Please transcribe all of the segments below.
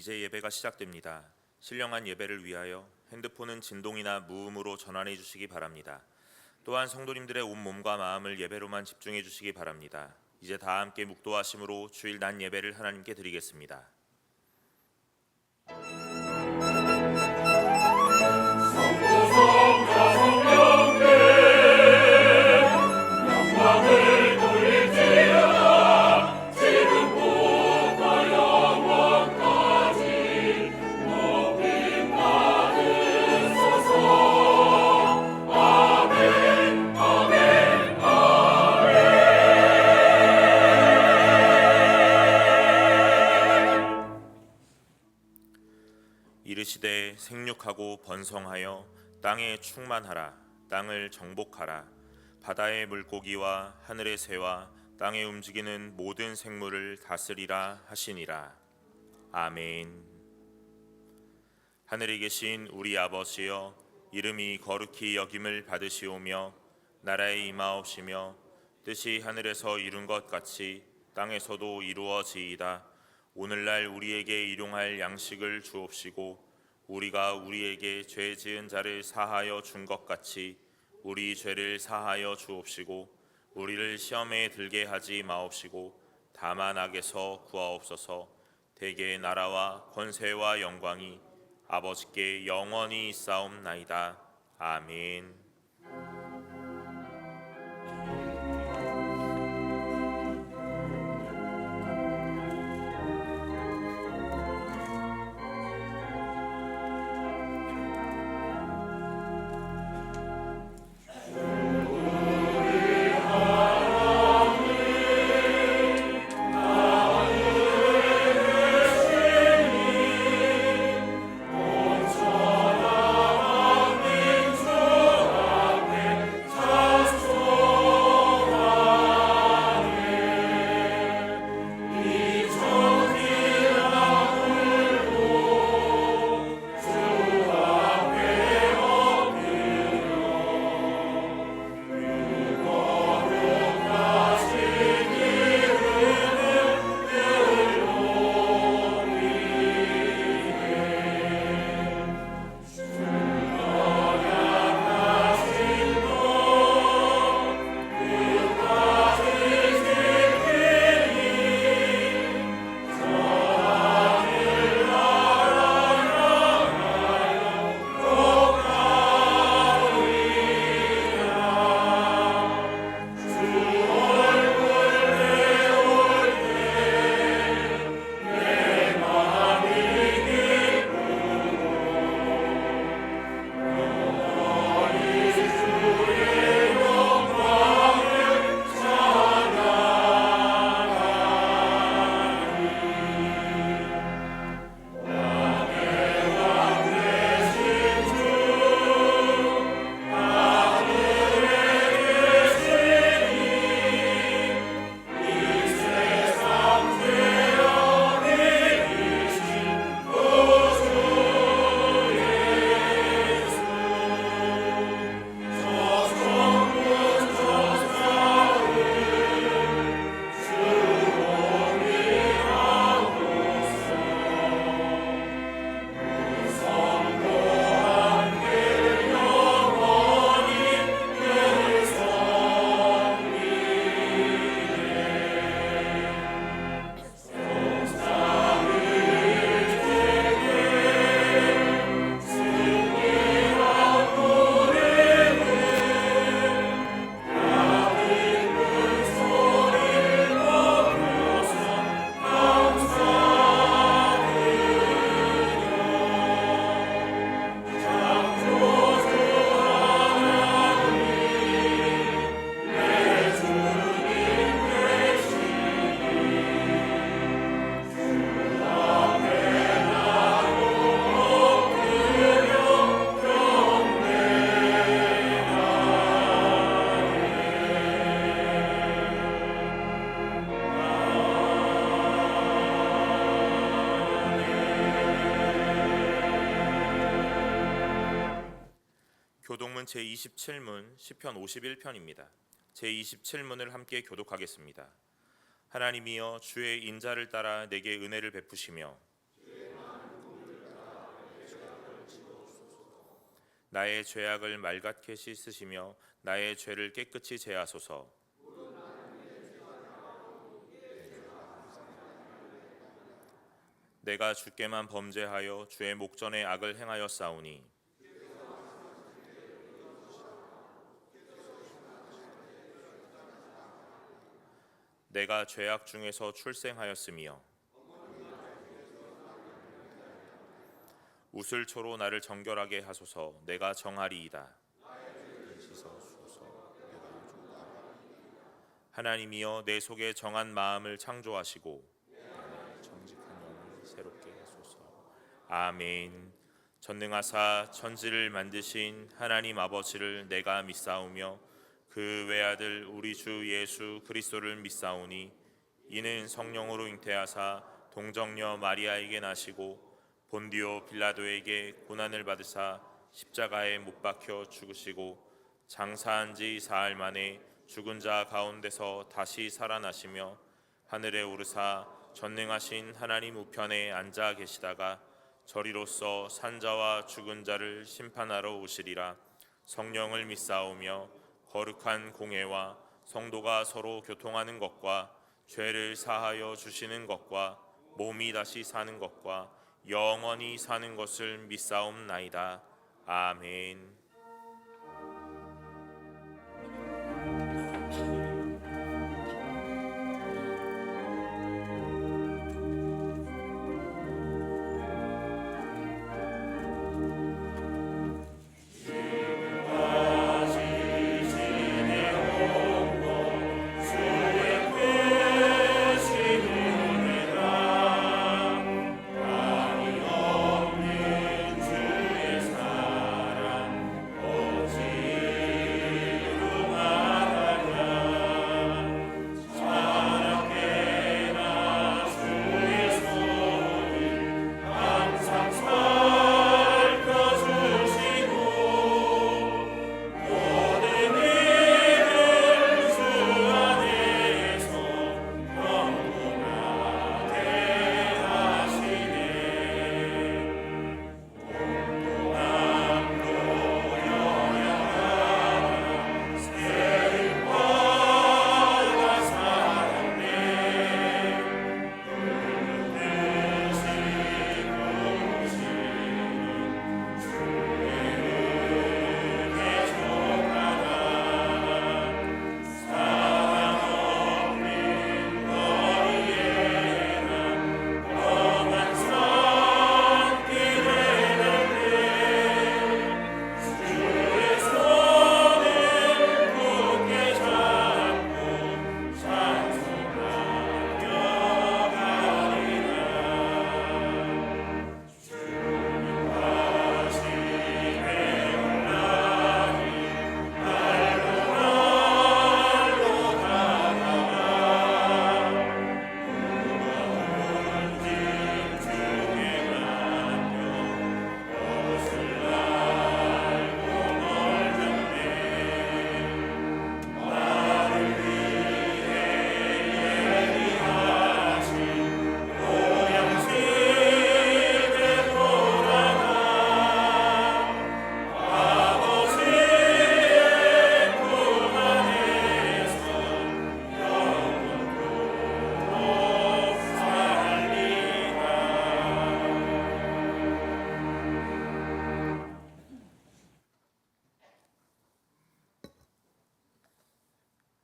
이제 예배가 시작됩니다. 신령한 예배를 위하여 핸드폰은 진동이나 무음으로 전환해 주시기 바랍니다. 또한 성도님들의 온 몸과 마음을 예배로만 집중해 주시기 바랍니다. 이제 다 함께 묵도하심으로 주일 낮 예배를 하나님께 드리겠습니다. 이르시되 생육하고 번성하여 땅에 충만하라. 땅을 정복하라. 바다의 물고기와 하늘의 새와 땅에 움직이는 모든 생물을 다스리라 하시니라. 아멘. 하늘에 계신 우리 아버지여, 이름이 거룩히 여김을 받으시오며 나라의 임하옵시며 뜻이 하늘에서 이룬 것 같이 땅에서도 이루어지이다. 오늘날 우리에게 일용할 양식을 주옵시고 우리가 우리에게 죄 지은 자를 사하여 준 것 같이 우리 죄를 사하여 주옵시고 우리를 시험에 들게 하지 마옵시고 다만 악에서 구하옵소서. 대개 나라와 권세와 영광이 아버지께 영원히 있사옵나이다. 아멘. 교독문 제27문 시편 51편입니다. 제27문을 함께 교독하겠습니다. 하나님이여, 주의 인자를 따라 내게 은혜를 베푸시며 나의 죄악을 말같게 씻으시며 나의 죄를 깨끗이 제하소서. 내가 주께만 범죄하여 주의 목전에 악을 행하였사오니 내가 죄악 중에서 출생하였으며 우슬초로 나를 정결하게 하소서. 내가 정하리이다. 하나님이여 내 속에 정한 마음을 창조하시고 정직한 영을 새롭게 하소서. 아멘. 전능하사 천지를 만드신 하나님 아버지를 내가 믿사오며 그 외아들 우리 주 예수 그리스도를 믿사오니 이는 성령으로 잉태하사 동정녀 마리아에게 나시고 본디오 빌라도에게 고난을 받으사 십자가에 못 박혀 죽으시고 장사한 지 사흘 만에 죽은 자 가운데서 다시 살아나시며 하늘에 오르사 전능하신 하나님 우편에 앉아 계시다가 저리로서 산자와 죽은 자를 심판하러 오시리라. 성령을 믿사오며 거룩한 공회와 성도가 서로 교통하는 것과 죄를 사하여 주시는 것과 몸이 다시 사는 것과 영원히 사는 것을 믿사옵나이다. 아멘.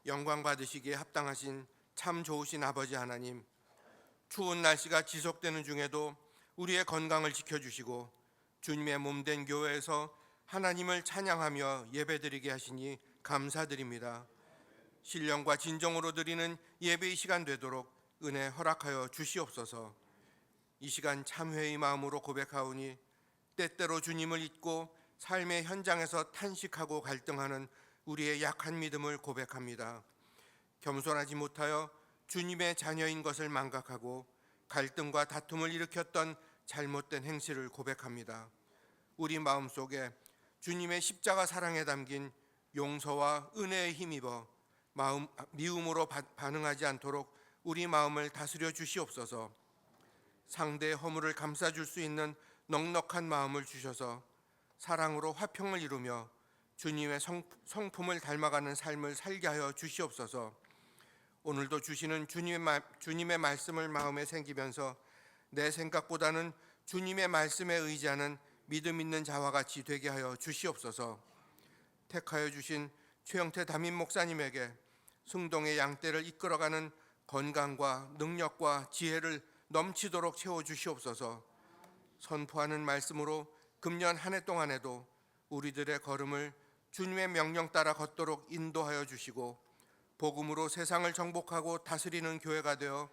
영광 받으시기에 합당하신 참 좋으신 아버지 하나님, 추운 날씨가 지속되는 중에도 우리의 건강을 지켜주시고 주님의 몸된 교회에서 하나님을 찬양하며 예배드리게 하시니 감사드립니다. 신령과 진정으로 드리는 예배의 시간 되도록 은혜 허락하여 주시옵소서. 이 시간 참회의 마음으로 고백하오니 때때로 주님을 잊고 삶의 현장에서 탄식하고 갈등하는 우리의 약한 믿음을 고백합니다. 겸손하지 못하여 주님의 자녀인 것을 망각하고 갈등과 다툼을 일으켰던 잘못된 행실을 고백합니다. 우리 마음속에 주님의 십자가 사랑에 담긴 용서와 은혜에 힘입어 미움으로 반응하지 않도록 우리 마음을 다스려 주시옵소서. 상대의 허물을 감싸줄 수 있는 넉넉한 마음을 주셔서 사랑으로 화평을 이루며 주님의 성품을 닮아가는 삶을 살게 하여 주시옵소서. 오늘도 주시는 주님의 말씀을 마음에 새기면서 내 생각보다는 주님의 말씀에 의지하는 믿음 있는 자와 같이 되게 하여 주시옵소서. 택하여 주신 최영태 담임 목사님에게 승동의 양떼를 이끌어가는 건강과 능력과 지혜를 넘치도록 채워 주시옵소서. 선포하는 말씀으로 금년 한 해 동안에도 우리들의 걸음을 주님의 명령 따라 걷도록 인도하여 주시고 복음으로 세상을 정복하고 다스리는 교회가 되어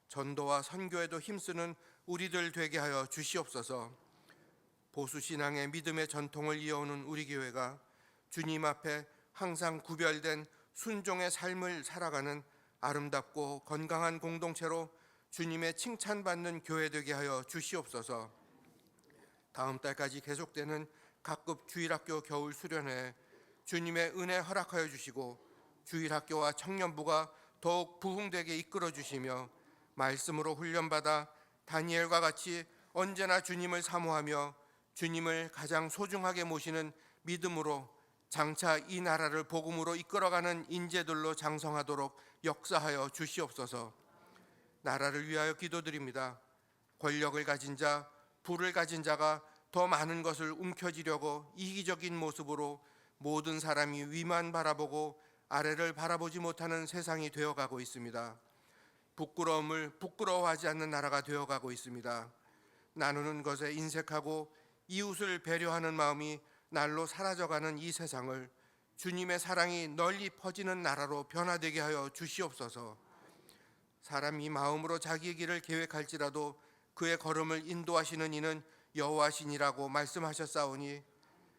전도와 선교에도 힘쓰는 우리들 되게 하여 주시옵소서. 보수신앙의 믿음의 전통을 이어오는 우리 교회가 주님 앞에 항상 구별된 순종의 삶을 살아가는 아름답고 건강한 공동체로 주님의 칭찬받는 교회 되게 하여 주시옵소서. 다음 달까지 계속되는 각급 주일학교 겨울 수련회에 주님의 은혜 허락하여 주시고 주일학교와 청년부가 더욱 부흥되게 이끌어 주시며 말씀으로 훈련받아 다니엘과 같이 언제나 주님을 사모하며 주님을 가장 소중하게 모시는 믿음으로 장차 이 나라를 복음으로 이끌어가는 인재들로 장성하도록 역사하여 주시옵소서. 나라를 위하여 기도드립니다. 권력을 가진 자, 부를 가진 자가 더 많은 것을 움켜쥐려고 이기적인 모습으로 모든 사람이 위만 바라보고 아래를 바라보지 못하는 세상이 되어가고 있습니다. 부끄러움을 부끄러워하지 않는 나라가 되어가고 있습니다. 나누는 것에 인색하고 이웃을 배려하는 마음이 날로 사라져가는 이 세상을 주님의 사랑이 널리 퍼지는 나라로 변화되게 하여 주시옵소서. 사람이 마음으로 자기의 길을 계획할지라도 그의 걸음을 인도하시는 이는 여호와시니라고 말씀하셨사오니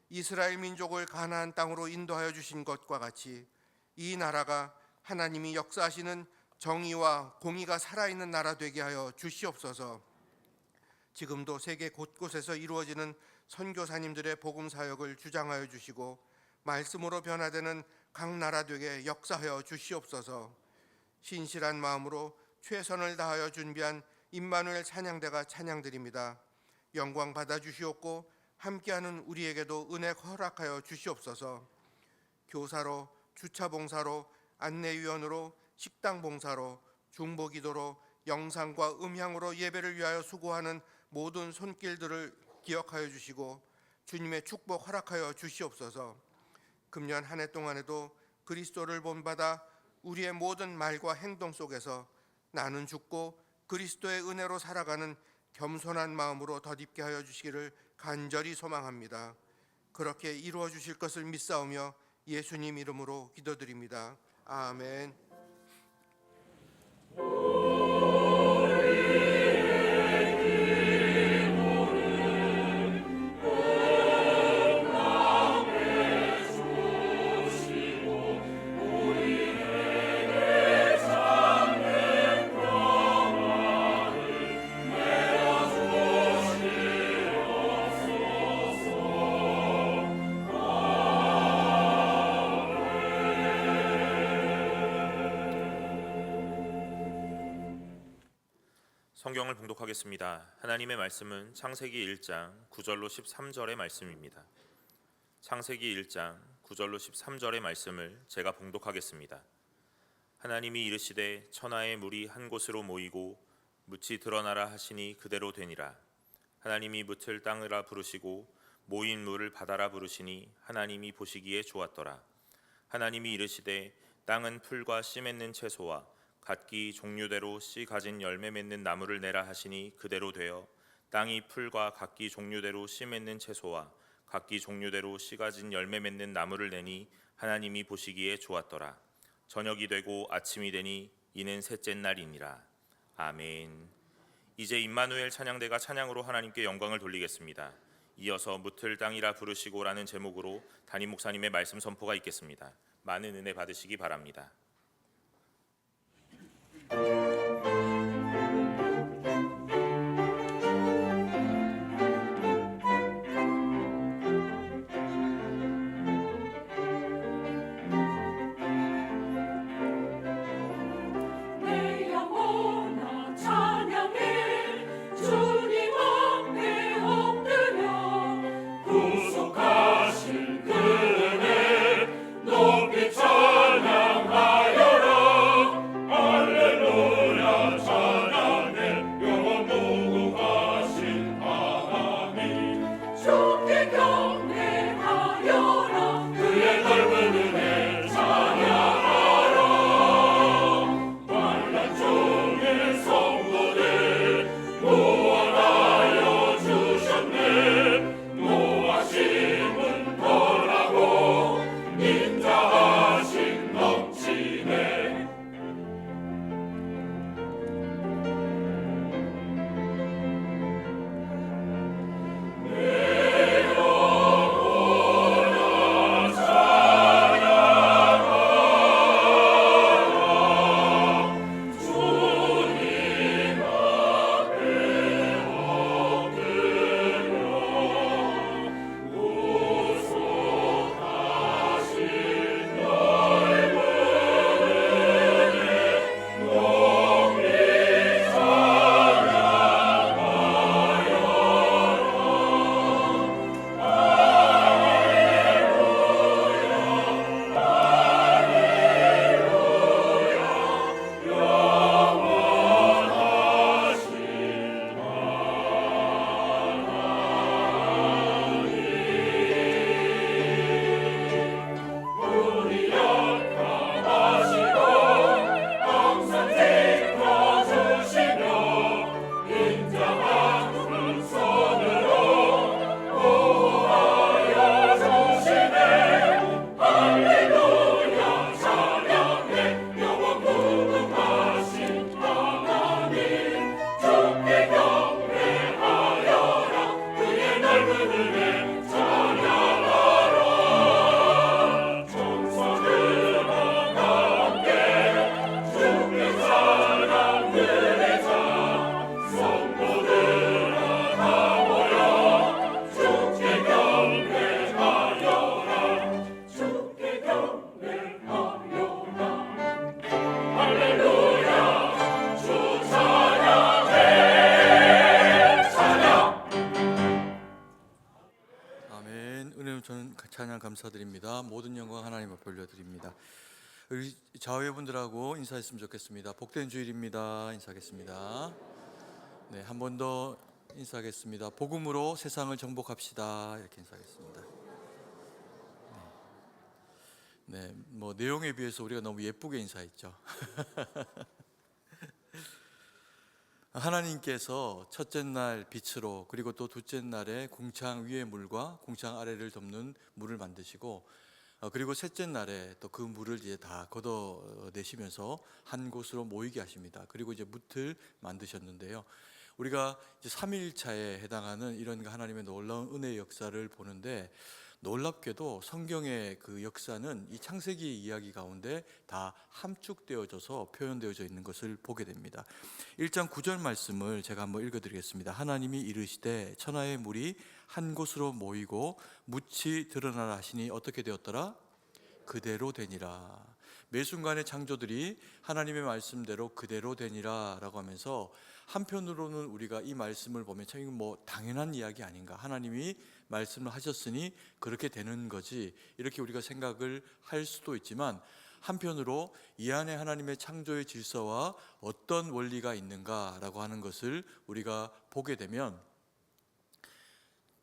이스라엘 민족을 가나안 땅으로 인도하여 주신 것과 같이 이 나라가 하나님이 역사하시는 정의와 공의가 살아있는 나라 되게 하여 주시옵소서. 지금도 세계 곳곳에서 이루어지는 선교사님들의 복음 사역을 주장하여 주시고 말씀으로 변화되는 각 나라 되게 역사하여 주시옵소서. 신실한 마음으로 최선을 다하여 준비한 임마누엘 찬양대가 찬양드립니다. 영광 받아 주시옵고 함께하는 우리에게도 은혜 허락하여 주시옵소서. 교사로, 주차봉사로, 안내위원으로, 식당봉사로, 중보기도로, 영상과 음향으로 예배를 위하여 수고하는 모든 손길들을 기억하여 주시고 주님의 축복 허락하여 주시옵소서. 금년 한 해 동안에도 그리스도를 본받아 우리의 모든 말과 행동 속에서 나는 죽고 그리스도의 은혜로 살아가는 겸손한 마음으로 덧입게 하여 주시기를 간절히 소망합니다. 그렇게 이루어 주실 것을 믿사오며 예수님 이름으로 기도드립니다. 아멘. 성경을 봉독하겠습니다. 하나님의 말씀은 창세기 1장 9절로 13절의 말씀입니다. 창세기 1장 9절로 13절의 말씀을 제가 봉독하겠습니다. 하나님이 이르시되 천하의 물이 한 곳으로 모이고 묻이 드러나라 하시니 그대로 되니라. 하나님이 묻을 땅이라 부르시고 모인 물을 바다라 부르시니 하나님이 보시기에 좋았더라. 하나님이 이르시되 땅은 풀과 씨 맺는 채소와 각기 종류대로 씨 가진 열매 맺는 나무를 내라 하시니 그대로 되어 땅이 풀과 각기 종류대로 씨 맺는 채소와 각기 종류대로 씨 가진 열매 맺는 나무를 내니 하나님이 보시기에 좋았더라. 저녁이 되고 아침이 되니 이는 셋째 날이니라. 아멘. 이제 임마누엘 찬양대가 찬양으로 하나님께 영광을 돌리겠습니다. 이어서 묻을 땅이라 부르시고라는 제목으로 담임 목사님의 말씀 선포가 있겠습니다. 많은 은혜 받으시기 바랍니다. 구속하 저는 찬양 감사드립니다. 모든 영광 하나님 앞에 올려드립니다. 우리 좌우회분들하고 인사했으면 좋겠습니다. 복된 주일입니다. 인사하겠습니다. 네, 한 번 더 인사하겠습니다. 복음으로 세상을 정복합시다. 이렇게 인사하겠습니다. 네, 뭐 내용에 비해서 우리가 너무 예쁘게 인사했죠. 하나님께서 첫째 날 빛으로, 그리고 또 둘째 날에 궁창 위의 물과 궁창 아래를 덮는 물을 만드시고, 그리고 셋째 날에 또 그 물을 이제 다 걷어내시면서 한 곳으로 모이게 하십니다. 그리고 이제 뭇을 만드셨는데요. 우리가 이제 삼위일차에 해당하는 이런 하나님의 놀라운 은혜의 역사를 보는데, 놀랍게도 성경의 그 역사는 이 창세기 이야기 가운데 다 함축되어져서 표현되어져 있는 것을 보게 됩니다. 1장 9절 말씀을 제가 한번 읽어드리겠습니다. 하나님이 이르시되 천하의 물이 한 곳으로 모이고 묻이 드러나라 하시니 어떻게 되었더라? 그대로 되니라. 매 순간의 창조들이 하나님의 말씀대로 그대로 되니라 라고 하면서, 한편으로는 우리가 이 말씀을 보면 참 이거 뭐 당연한 이야기 아닌가, 하나님이 말씀을 하셨으니 그렇게 되는 거지, 이렇게 우리가 생각을 할 수도 있지만, 한편으로 이 안에 하나님의 창조의 질서와 어떤 원리가 있는가라고 하는 것을 우리가 보게 되면,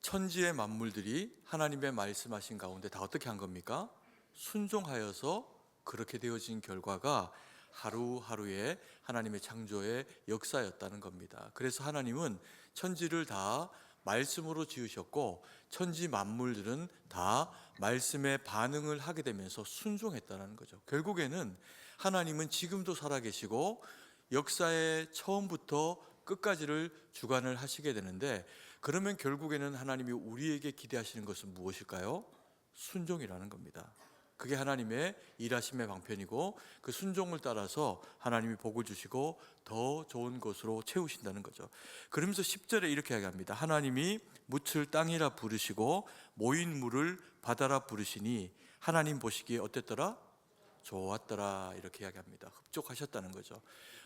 천지의 만물들이 하나님의 말씀하신 가운데 다 어떻게 한 겁니까? 순종하여서 그렇게 되어진 결과가 하루하루의 하나님의 창조의 역사였다는 겁니다. 그래서 하나님은 천지를 다 말씀으로 지으셨고, 천지 만물들은 다 말씀에 반응을 하게 되면서 순종했다는 거죠. 결국에는 하나님은 지금도 살아계시고 역사의 처음부터 끝까지를 주관을 하시게 되는데, 그러면 결국에는 하나님이 우리에게 기대하시는 것은 무엇일까요? 순종이라는 겁니다. 그게 하나님의 일하심의 방편이고, 그 순종을 따라서 하나님이 복을 주시고 더 좋은 것으로 채우신다는 거죠. 그러면서 10절에 이렇게 이야기합니다. 하나님이 묻을 땅이라 부르시고 모인 물을 바다라 부르시니 하나님 보시기에 어땠더라? 좋았더라. 이렇게 이야기합니다. 흡족하셨다는 거죠.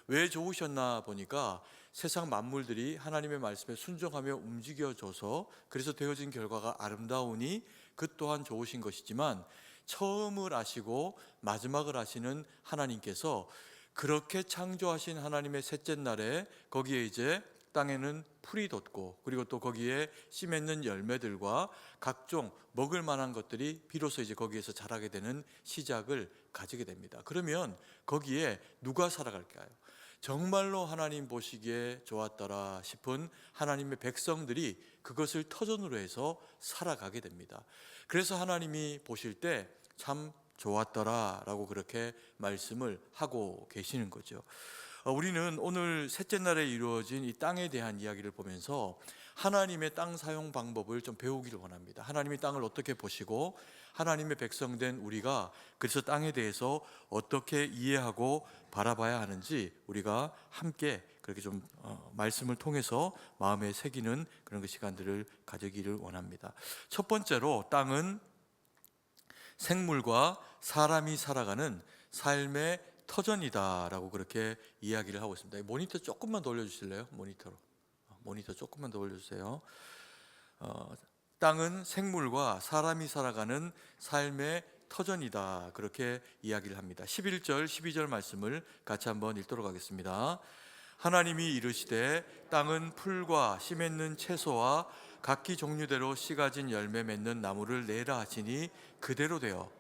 왜 좋으셨나 보니까 세상 만물들이 하나님의 말씀에 순종하며 움직여져서 그래서 되어진 결과가 아름다우니 그 또한 좋으신 것이지만, 처음을 아시고 마지막을 아시는 하나님께서 그렇게 창조하신 하나님의 셋째 날에 거기에 이제 땅에는 풀이 돋고, 그리고 또 거기에 씨 맺는 열매들과 각종 먹을 만한 것들이 비로소 이제 거기에서 자라게 되는 시작을 가지게 됩니다. 그러면 거기에 누가 살아갈까요? 정말로 하나님 보시기에 좋았더라 싶은 하나님의 백성들이 그것을 터전으로 해서 살아가게 됩니다. 그래서 하나님이 보실 때 참 좋았더라 라고 그렇게 말씀을 하고 계시는 거죠. 우리는 오늘 셋째 날에 이루어진 이 땅에 대한 이야기를 보면서 하나님의 땅 사용 방법을 좀 배우기를 원합니다. 하나님이 땅을 어떻게 보시고 하나님의 백성된 우리가 그래서 땅에 대해서 어떻게 이해하고 바라봐야 하는지 우리가 함께 그렇게 좀 말씀을 통해서 마음에 새기는 그런 그 시간들을 가지기를 원합니다. 첫 번째로 땅은 생물과 사람이 살아가는 삶의 터전이다라고 그렇게 이야기를 하고 있습니다. 모니터 조금만 더 올려주실래요? 모니터 조금만 더 올려주세요. 땅은 생물과 사람이 살아가는 삶의 터전이다, 그렇게 이야기를 합니다. 11절 12절 말씀을 같이 한번 읽도록 하겠습니다. 하나님이 이르시되 땅은 풀과 씨 맺는 채소와 각기 종류대로 씨 가진 열매 맺는 나무를 내라 하시니 그대로 되어,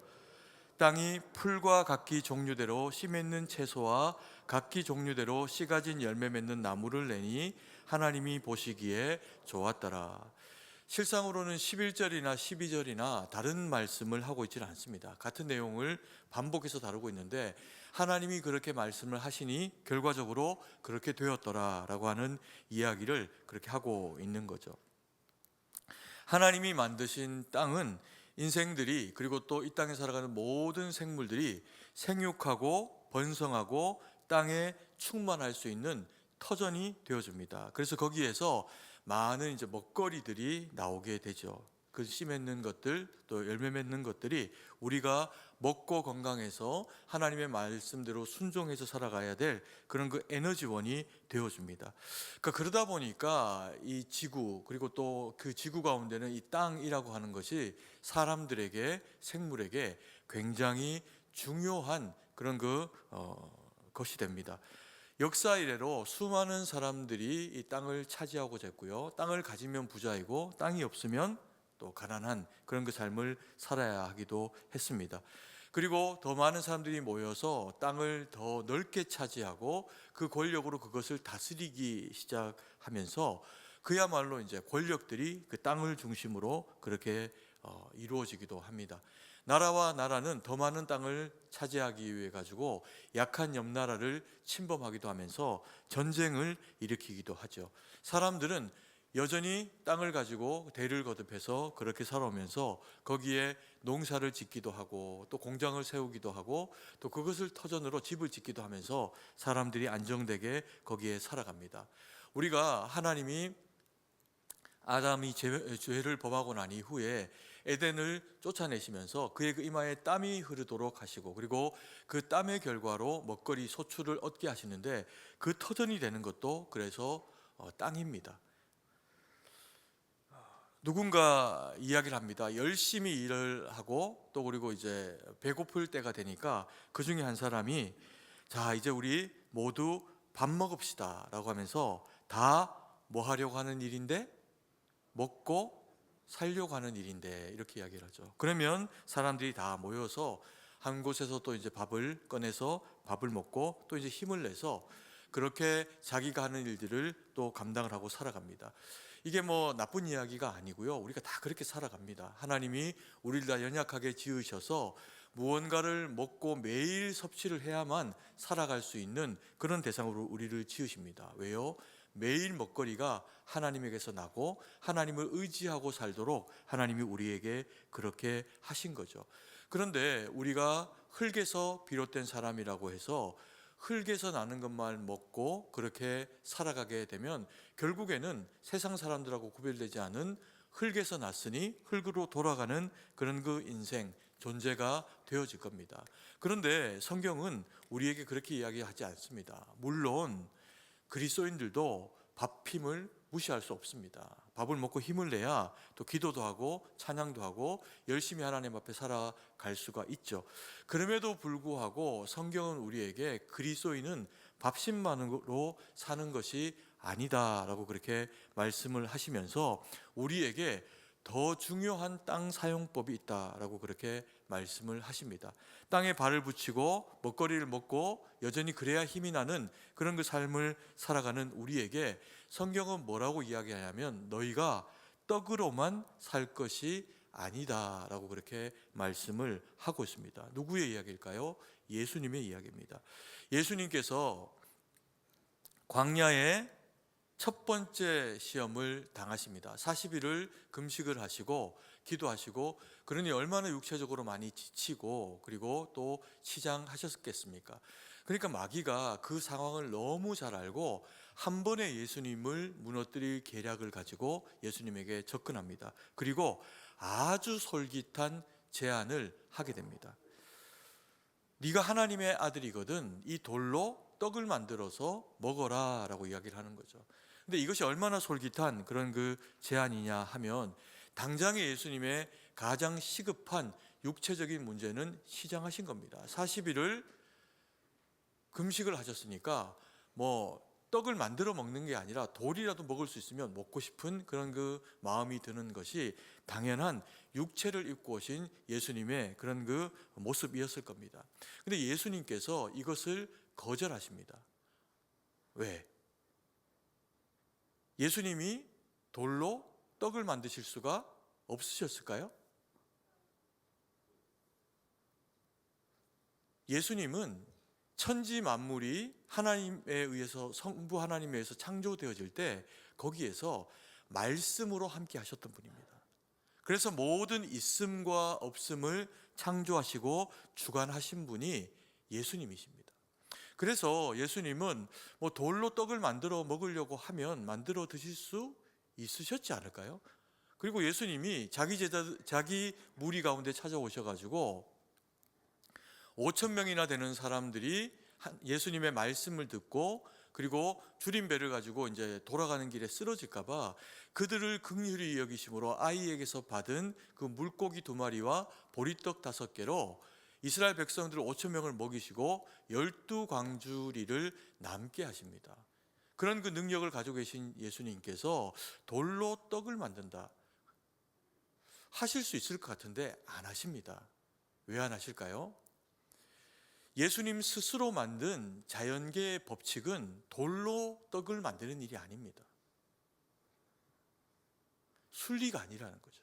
땅이 풀과 각기 종류대로 씨 맺는 채소와 각기 종류대로 씨 가진 열매 맺는 나무를 내니 하나님이 보시기에 좋았더라. 실상으로는 11절이나 12절이나 다른 말씀을 하고 있지는 않습니다. 같은 내용을 반복해서 다루고 있는데, 하나님이 그렇게 말씀을 하시니 결과적으로 그렇게 되었더라 라고 하는 이야기를 그렇게 하고 있는 거죠. 하나님이 만드신 땅은 인생들이, 그리고 또 이 땅에 살아가는 모든 생물들이 생육하고 번성하고 땅에 충만할 수 있는 터전이 되어줍니다. 그래서 거기에서 많은 이제 먹거리들이 나오게 되죠. 그 씨 맺는 것들 또 열매 맺는 것들이 우리가 먹고 건강해서 하나님의 말씀대로 순종해서 살아가야 될 그런 그 에너지원이 되어줍니다. 그러다 보니까 이 지구 그리고 또 그 지구 가운데는 이 땅이라고 하는 것이 사람들에게 생물에게 굉장히 중요한 그런 것이 됩니다. 역사 이래로 수많은 사람들이 이 땅을 차지하고자 했고요. 땅을 가지면 부자이고 땅이 없으면 또 가난한 그런 그 삶을 살아야 하기도 했습니다. 그리고 더 많은 사람들이 모여서 땅을 더 넓게 차지하고 그 권력으로 그것을 다스리기 시작하면서 그야말로 이제 권력들이 그 땅을 중심으로 그렇게 이루어지기도 합니다. 나라와 나라는 더 많은 땅을 차지하기 위해 가지고 약한 옆 나라를 침범하기도 하면서 전쟁을 일으키기도 하죠. 사람들은 여전히 땅을 가지고 대를 거듭해서 그렇게 살아오면서 거기에 농사를 짓기도 하고 또 공장을 세우기도 하고 또 그것을 터전으로 집을 짓기도 하면서 사람들이 안정되게 거기에 살아갑니다. 우리가 하나님이 아담이 죄를 범하고 난 이후에 에덴을 쫓아내시면서 그의 그 이마에 땀이 흐르도록 하시고 그리고 그 땀의 결과로 먹거리 소출을 얻게 하시는데 그 터전이 되는 것도 그래서 땅입니다. 누군가 이야기를 합니다. 열심히 일을 하고 또 그리고 이제 배고플 때가 되니까 그 중에 한 사람이 자 이제 우리 모두 밥 먹읍시다 라고 하면서 다 뭐 하려고 하는 일인데 먹고 살려고 하는 일인데 이렇게 이야기를 하죠. 그러면 사람들이 다 모여서 한 곳에서 또 이제 밥을 꺼내서 밥을 먹고 또 이제 힘을 내서 그렇게 자기가 하는 일들을 또 감당을 하고 살아갑니다. 이게 뭐 나쁜 이야기가 아니고요. 우리가 다 그렇게 살아갑니다. 하나님이 우리를 다 연약하게 지으셔서 무언가를 먹고 매일 섭취를 해야만 살아갈 수 있는 그런 대상으로 우리를 지으십니다. 왜요? 매일 먹거리가 하나님에게서 나고 하나님을 의지하고 살도록 하나님이 우리에게 그렇게 하신 거죠. 그런데 우리가 흙에서 비롯된 사람이라고 해서 흙에서 나는 것만 먹고 그렇게 살아가게 되면 결국에는 세상 사람들하고 구별되지 않은 흙에서 났으니 흙으로 돌아가는 그런 그 인생 존재가 되어질 겁니다. 그런데 성경은 우리에게 그렇게 이야기하지 않습니다. 물론 그리스도인들도 밥 힘을 무시할 수 없습니다. 밥을 먹고 힘을 내야 또 기도도 하고 찬양도 하고 열심히 하나님 앞에 살아갈 수가 있죠. 그럼에도 불구하고 성경은 우리에게 그리스도인은 밥심만으로 사는 것이 아니다라고 그렇게 말씀을 하시면서 우리에게 더 중요한 땅 사용법이 있다라고 그렇게 말씀을 하십니다. 땅에 발을 붙이고 먹거리를 먹고 여전히 그래야 힘이 나는 그런 그 삶을 살아가는 우리에게 성경은 뭐라고 이야기하냐면 너희가 떡으로만 살 것이 아니다라고 그렇게 말씀을 하고 있습니다. 누구의 이야기일까요? 예수님의 이야기입니다. 예수님께서 광야에 첫 번째 시험을 당하십니다. 40일을 금식을 하시고 기도하시고 그러니 얼마나 육체적으로 많이 지치고 그리고 또 치장하셨겠습니까? 그러니까 마귀가 그 상황을 너무 잘 알고 한 번에 예수님을 무너뜨릴 계략을 가지고 예수님에게 접근합니다. 그리고 아주 솔깃한 제안을 하게 됩니다. 네가 하나님의 아들이거든 이 돌로 떡을 만들어서 먹어라 라고 이야기를 하는 거죠. 근데 이것이 얼마나 솔깃한 그런 그 제안이냐 하면 당장에 예수님의 가장 시급한 육체적인 문제는 시장하신 겁니다. 40일을 금식을 하셨으니까 뭐 떡을 만들어 먹는 게 아니라 돌이라도 먹을 수 있으면 먹고 싶은 그런 그 마음이 드는 것이 당연한 육체를 입고 오신 예수님의 그런 그 모습이었을 겁니다. 근데 예수님께서 이것을 거절하십니다. 왜? 예수님이 돌로 떡을 만드실 수가 없으셨을까요? 예수님은 천지 만물이 하나님에 의해서 성부 하나님에 의해서 창조되어질 때 거기에서 말씀으로 함께 하셨던 분입니다. 그래서 모든 있음과 없음을 창조하시고 주관하신 분이 예수님이십니다. 그래서 예수님은 뭐 돌로 떡을 만들어 먹으려고 하면 만들어 드실 수 있으셨지 않을까요? 그리고 예수님이 자기 무리 가운데 찾아오셔가지고 5천 명이나 되는 사람들이 예수님의 말씀을 듣고 그리고 줄임배를 가지고 이제 돌아가는 길에 쓰러질까봐 그들을 긍휼히 여기심으로 아이에게서 받은 그 물고기 2마리와 보리떡 5개로 이스라엘 백성들 5천 명을 먹이시고 12광주리를 남게 하십니다. 그런 그 능력을 가지고 계신 예수님께서 돌로 떡을 만든다 하실 수 있을 것 같은데 안 하십니다. 왜 안 하실까요? 예수님 스스로 만든 자연계의 법칙은 돌로 떡을 만드는 일이 아닙니다. 순리가 아니라는 거죠.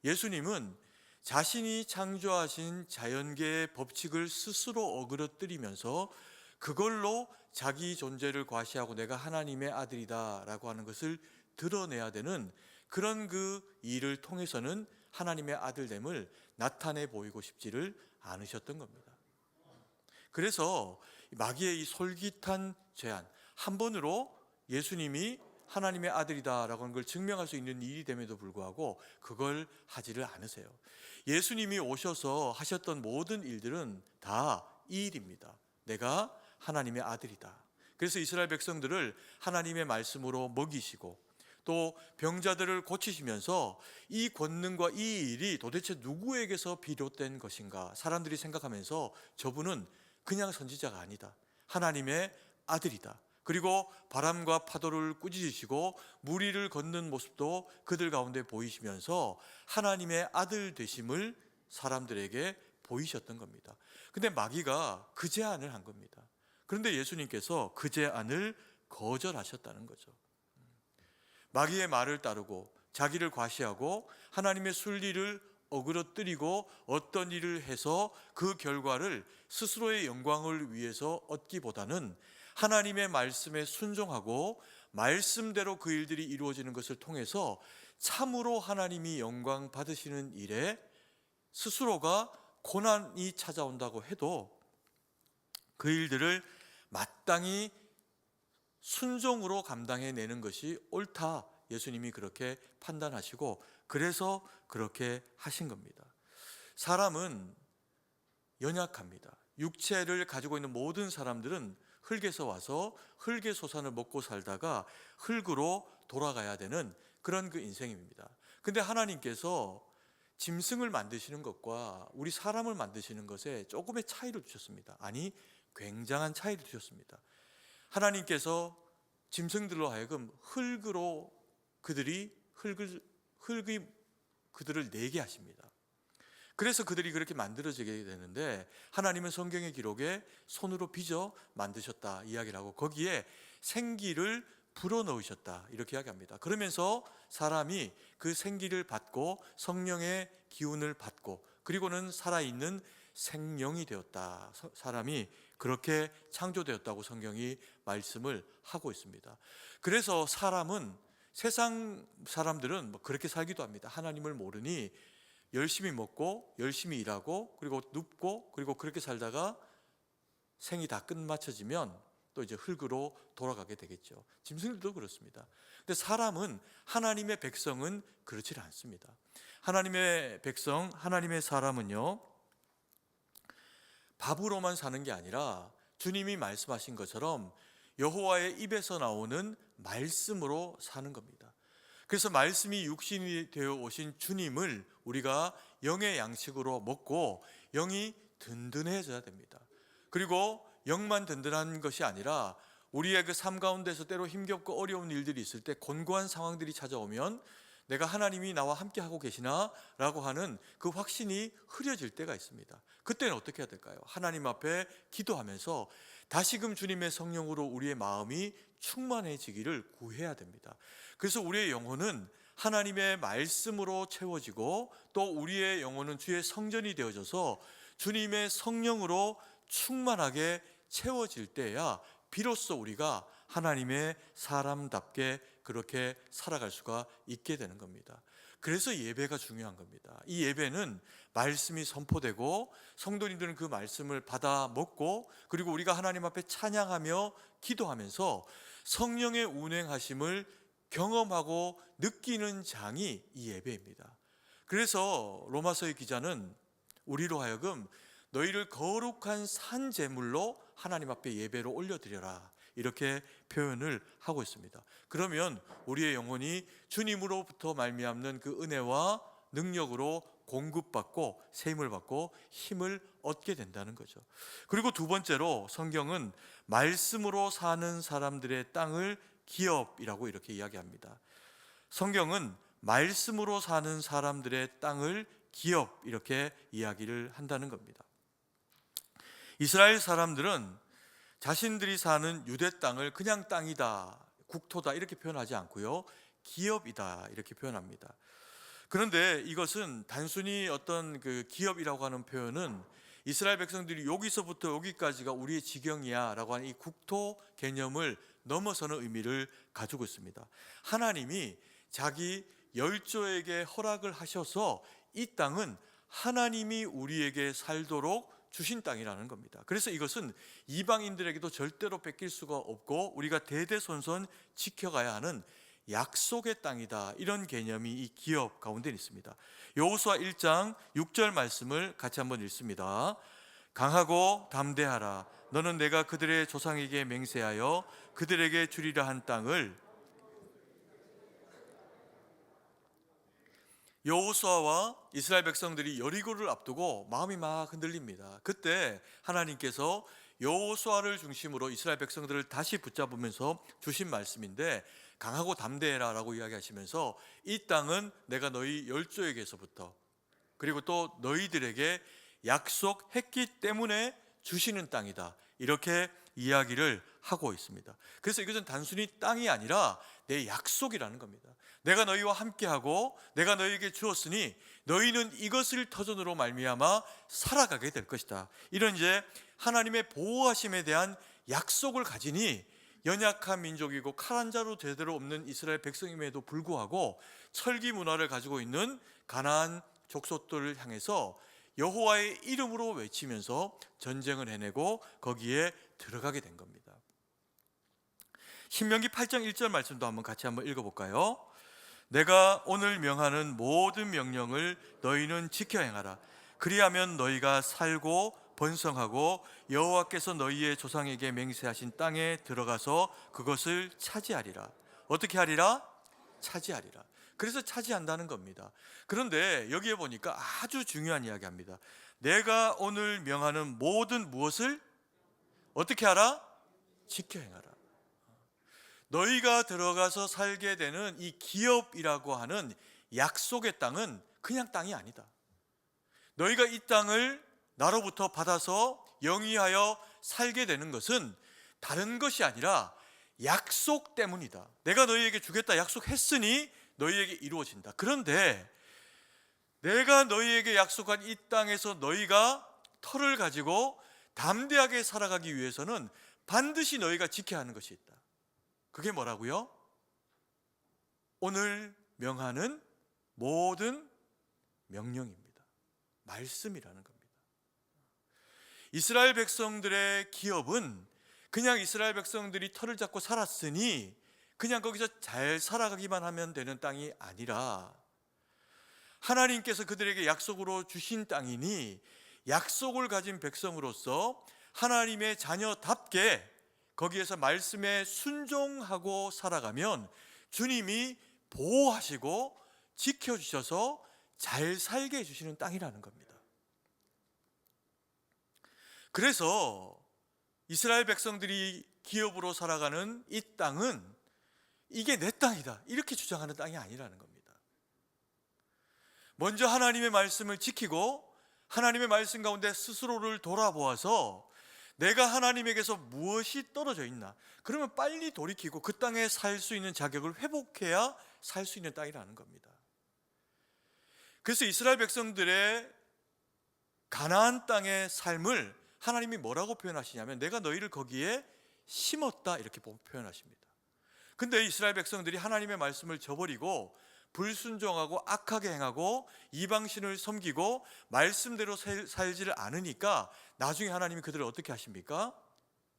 예수님은 자신이 창조하신 자연계의 법칙을 스스로 어그러뜨리면서 그걸로 자기 존재를 과시하고 내가 하나님의 아들이다 라고 하는 것을 드러내야 되는 그런 그 일을 통해서는 하나님의 아들됨을 나타내 보이고 싶지를 않으셨던 겁니다. 그래서 마귀의 이 솔깃한 제안, 한 번으로 예수님이 하나님의 아들이다라고 하는 걸 증명할 수 있는 일이 됨에도 불구하고 그걸 하지를 않으세요. 예수님이 오셔서 하셨던 모든 일들은 다 이 일입니다. 내가 하나님의 아들이다. 그래서 이스라엘 백성들을 하나님의 말씀으로 먹이시고 또 병자들을 고치시면서 이 권능과 이 일이 도대체 누구에게서 비롯된 것인가 사람들이 생각하면서 저분은 그냥 선지자가 아니다. 하나님의 아들이다. 그리고 바람과 파도를 꾸짖으시고 무리를 걷는 모습도 그들 가운데 보이시면서 하나님의 아들 되심을 사람들에게 보이셨던 겁니다. 근데 마귀가 그 제안을 한 겁니다. 그런데 예수님께서 그 제안을 거절하셨다는 거죠. 마귀의 말을 따르고 자기를 과시하고 하나님의 순리를 어그러뜨리고 어떤 일을 해서 그 결과를 스스로의 영광을 위해서 얻기보다는 하나님의 말씀에 순종하고 말씀대로 그 일들이 이루어지는 것을 통해서 참으로 하나님이 영광 받으시는 일에 스스로가 고난이 찾아온다고 해도 그 일들을 마땅히 순종으로 감당해내는 것이 옳다. 예수님이 그렇게 판단하시고 그래서 그렇게 하신 겁니다. 사람은 연약합니다. 육체를 가지고 있는 모든 사람들은 흙에서 와서 흙의 소산을 먹고 살다가 흙으로 돌아가야 되는 그런 그 인생입니다. 근데 하나님께서 짐승을 만드시는 것과 우리 사람을 만드시는 것에 조금의 차이를 두셨습니다. 아니, 굉장한 차이를 두셨습니다. 하나님께서 짐승들로 하여금 흙으로 흙이 그들을 내게 하십니다. 그래서 그들이 그렇게 만들어지게 되는데 하나님은 성경의 기록에 손으로 빚어 만드셨다 이야기를 하고 거기에 생기를 불어넣으셨다 이렇게 이야기합니다. 그러면서 사람이 그 생기를 받고 성령의 기운을 받고 그리고는 살아있는 생명이 되었다. 사람이 그렇게 창조되었다고 성경이 말씀을 하고 있습니다. 그래서 세상 사람들은 그렇게 살기도 합니다. 하나님을 모르니 열심히 먹고 열심히 일하고 그리고 눕고 그리고 그렇게 살다가 생이 다 끝마쳐지면 또 이제 흙으로 돌아가게 되겠죠. 짐승들도 그렇습니다. 근데 사람은 하나님의 백성은 그렇지 않습니다. 하나님의 백성, 하나님의 사람은요 밥으로만 사는 게 아니라 주님이 말씀하신 것처럼 여호와의 입에서 나오는 말씀으로 사는 겁니다. 그래서 말씀이 육신이 되어 오신 주님을 우리가 영의 양식으로 먹고 영이 든든해져야 됩니다. 그리고 영만 든든한 것이 아니라 우리의 그 삶 가운데서 때로 힘겹고 어려운 일들이 있을 때 곤고한 상황들이 찾아오면 내가 하나님이 나와 함께 하고 계시나? 라고 하는 그 확신이 흐려질 때가 있습니다. 그때는 어떻게 해야 될까요? 하나님 앞에 기도하면서 다시금 주님의 성령으로 우리의 마음이 충만해지기를 구해야 됩니다. 그래서 우리의 영혼은 하나님의 말씀으로 채워지고 또 우리의 영혼은 주의 성전이 되어져서 주님의 성령으로 충만하게 채워질 때야 비로소 우리가 하나님의 사람답게 그렇게 살아갈 수가 있게 되는 겁니다. 그래서 예배가 중요한 겁니다. 이 예배는 말씀이 선포되고 성도님들은 그 말씀을 받아 먹고 그리고 우리가 하나님 앞에 찬양하며 기도하면서 성령의 운행하심을 경험하고 느끼는 장이 이 예배입니다. 그래서 로마서의 기자는 우리로 하여금 너희를 거룩한 산 제물로 하나님 앞에 예배로 올려드려라, 이렇게 표현을 하고 있습니다. 그러면 우리의 영혼이 주님으로부터 말미암는 그 은혜와 능력으로 공급받고 세임을 받고 힘을 얻게 된다는 거죠. 그리고 두 번째로 성경은 말씀으로 사는 사람들의 땅을 기업이라고 이렇게 이야기합니다. 성경은 말씀으로 사는 사람들의 땅을 기업, 이렇게 이야기를 한다는 겁니다. 이스라엘 사람들은 자신들이 사는 유대 땅을 그냥 땅이다, 국토다 이렇게 표현하지 않고요, 기업이다 이렇게 표현합니다. 그런데 이것은 단순히 어떤 그 기업이라고 하는 표현은 이스라엘 백성들이 여기서부터 여기까지가 우리의 지경이야 라고 하는 이 국토 개념을 넘어서는 의미를 가지고 있습니다. 하나님이 자기 열조에게 허락을 하셔서 이 땅은 하나님이 우리에게 살도록 주신 땅이라는 겁니다. 그래서 이것은 이방인들에게도 절대로 뺏길 수가 없고 우리가 대대손손 지켜가야 하는 약속의 땅이다, 이런 개념이 이 기업 가운데 있습니다. 여호수아 1장 6절 말씀을 같이 한번 읽습니다. 강하고 담대하라. 너는 내가 그들의 조상에게 맹세하여 그들에게 주리라 한 땅을. 여호수아와 이스라엘 백성들이 여리고를 앞두고 마음이 막 흔들립니다. 그때 하나님께서 여호수아를 중심으로 이스라엘 백성들을 다시 붙잡으면서 주신 말씀인데, 강하고 담대해라 라고 이야기하시면서 이 땅은 내가 너희 열조에게서부터 그리고 또 너희들에게 약속했기 때문에 주시는 땅이다, 이렇게 이야기를 하고 있습니다. 그래서 이것은 단순히 땅이 아니라 내 약속이라는 겁니다. 내가 너희와 함께하고 내가 너희에게 주었으니 너희는 이것을 터전으로 말미암아 살아가게 될 것이다, 이런 이제 하나님의 보호하심에 대한 약속을 가지니 연약한 민족이고 칼 한 자루 제대로 없는 이스라엘 백성임에도 불구하고 철기 문화를 가지고 있는 가나안 족속들을 향해서 여호와의 이름으로 외치면서 전쟁을 해내고 거기에 들어가게 된 겁니다. 신명기 8장 1절 말씀도 같이 한번 읽어볼까요? 내가 오늘 명하는 모든 명령을 너희는 지켜 행하라. 그리하면 너희가 살고 번성하고 여호와께서 너희의 조상에게 맹세하신 땅에 들어가서 그것을 차지하리라. 어떻게 하리라? 차지하리라. 그래서 차지한다는 겁니다. 그런데 여기에 보니까 아주 중요한 이야기합니다. 내가 오늘 명하는 모든 무엇을 어떻게 하라? 지켜 행하라. 너희가 들어가서 살게 되는 이 기업이라고 하는 약속의 땅은 그냥 땅이 아니다. 너희가 이 땅을 나로부터 받아서 영위하여 살게 되는 것은 다른 것이 아니라 약속 때문이다. 내가 너희에게 주겠다 약속했으니 너희에게 이루어진다. 그런데 내가 너희에게 약속한 이 땅에서 너희가 터를 가지고 담대하게 살아가기 위해서는 반드시 너희가 지켜야 하는 것이 있다. 그게 뭐라고요? 오늘 명하는 모든 명령입니다. 말씀이라는 겁니다. 이스라엘 백성들의 기업은 그냥 이스라엘 백성들이 터를 잡고 살았으니 그냥 거기서 잘 살아가기만 하면 되는 땅이 아니라 하나님께서 그들에게 약속으로 주신 땅이니 약속을 가진 백성으로서 하나님의 자녀답게 거기에서 말씀에 순종하고 살아가면 주님이 보호하시고 지켜주셔서 잘 살게 해주시는 땅이라는 겁니다. 그래서 이스라엘 백성들이 기업으로 살아가는 이 땅은 이게 내 땅이다 이렇게 주장하는 땅이 아니라는 겁니다. 먼저 하나님의 말씀을 지키고 하나님의 말씀 가운데 스스로를 돌아보아서 내가 하나님에게서 무엇이 떨어져 있나, 그러면 빨리 돌이키고 그 땅에 살 수 있는 자격을 회복해야 살 수 있는 땅이라는 겁니다. 그래서 이스라엘 백성들의 가나안 땅의 삶을 하나님이 뭐라고 표현하시냐면 내가 너희를 거기에 심었다 이렇게 표현하십니다. 근데 이스라엘 백성들이 하나님의 말씀을 저버리고 불순종하고 악하게 행하고 이방신을 섬기고 말씀대로 살지를 않으니까 나중에 하나님이 그들을 어떻게 하십니까?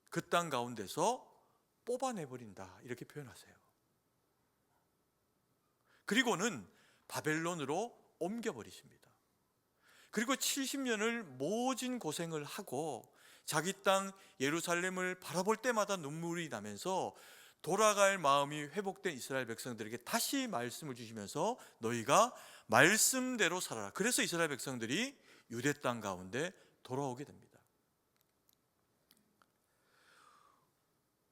그 땅 가운데서 뽑아내버린다 이렇게 표현하세요. 그리고는 바벨론으로 옮겨버리십니다. 그리고 70년을 모진 고생을 하고 자기 땅 예루살렘을 바라볼 때마다 눈물이 나면서 돌아갈 마음이 회복된 이스라엘 백성들에게 다시 말씀을 주시면서 너희가 말씀대로 살아라. 그래서 이스라엘 백성들이 유대 땅 가운데 돌아오게 됩니다.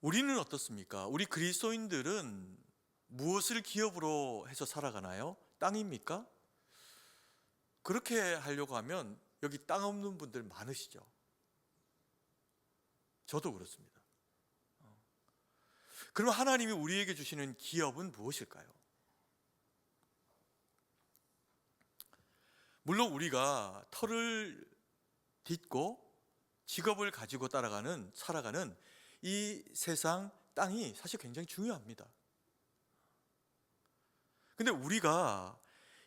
우리는 어떻습니까? 우리 그리스도인들은 무엇을 기업으로 해서 살아가나요? 땅입니까? 그렇게 하려고 하면 여기 땅 없는 분들 많으시죠? 저도 그렇습니다. 그럼 하나님이 우리에게 주시는 기업은 무엇일까요? 물론 우리가 털을 딛고 직업을 가지고 살아가는 이 세상 땅이 사실 굉장히 중요합니다. 근데 우리가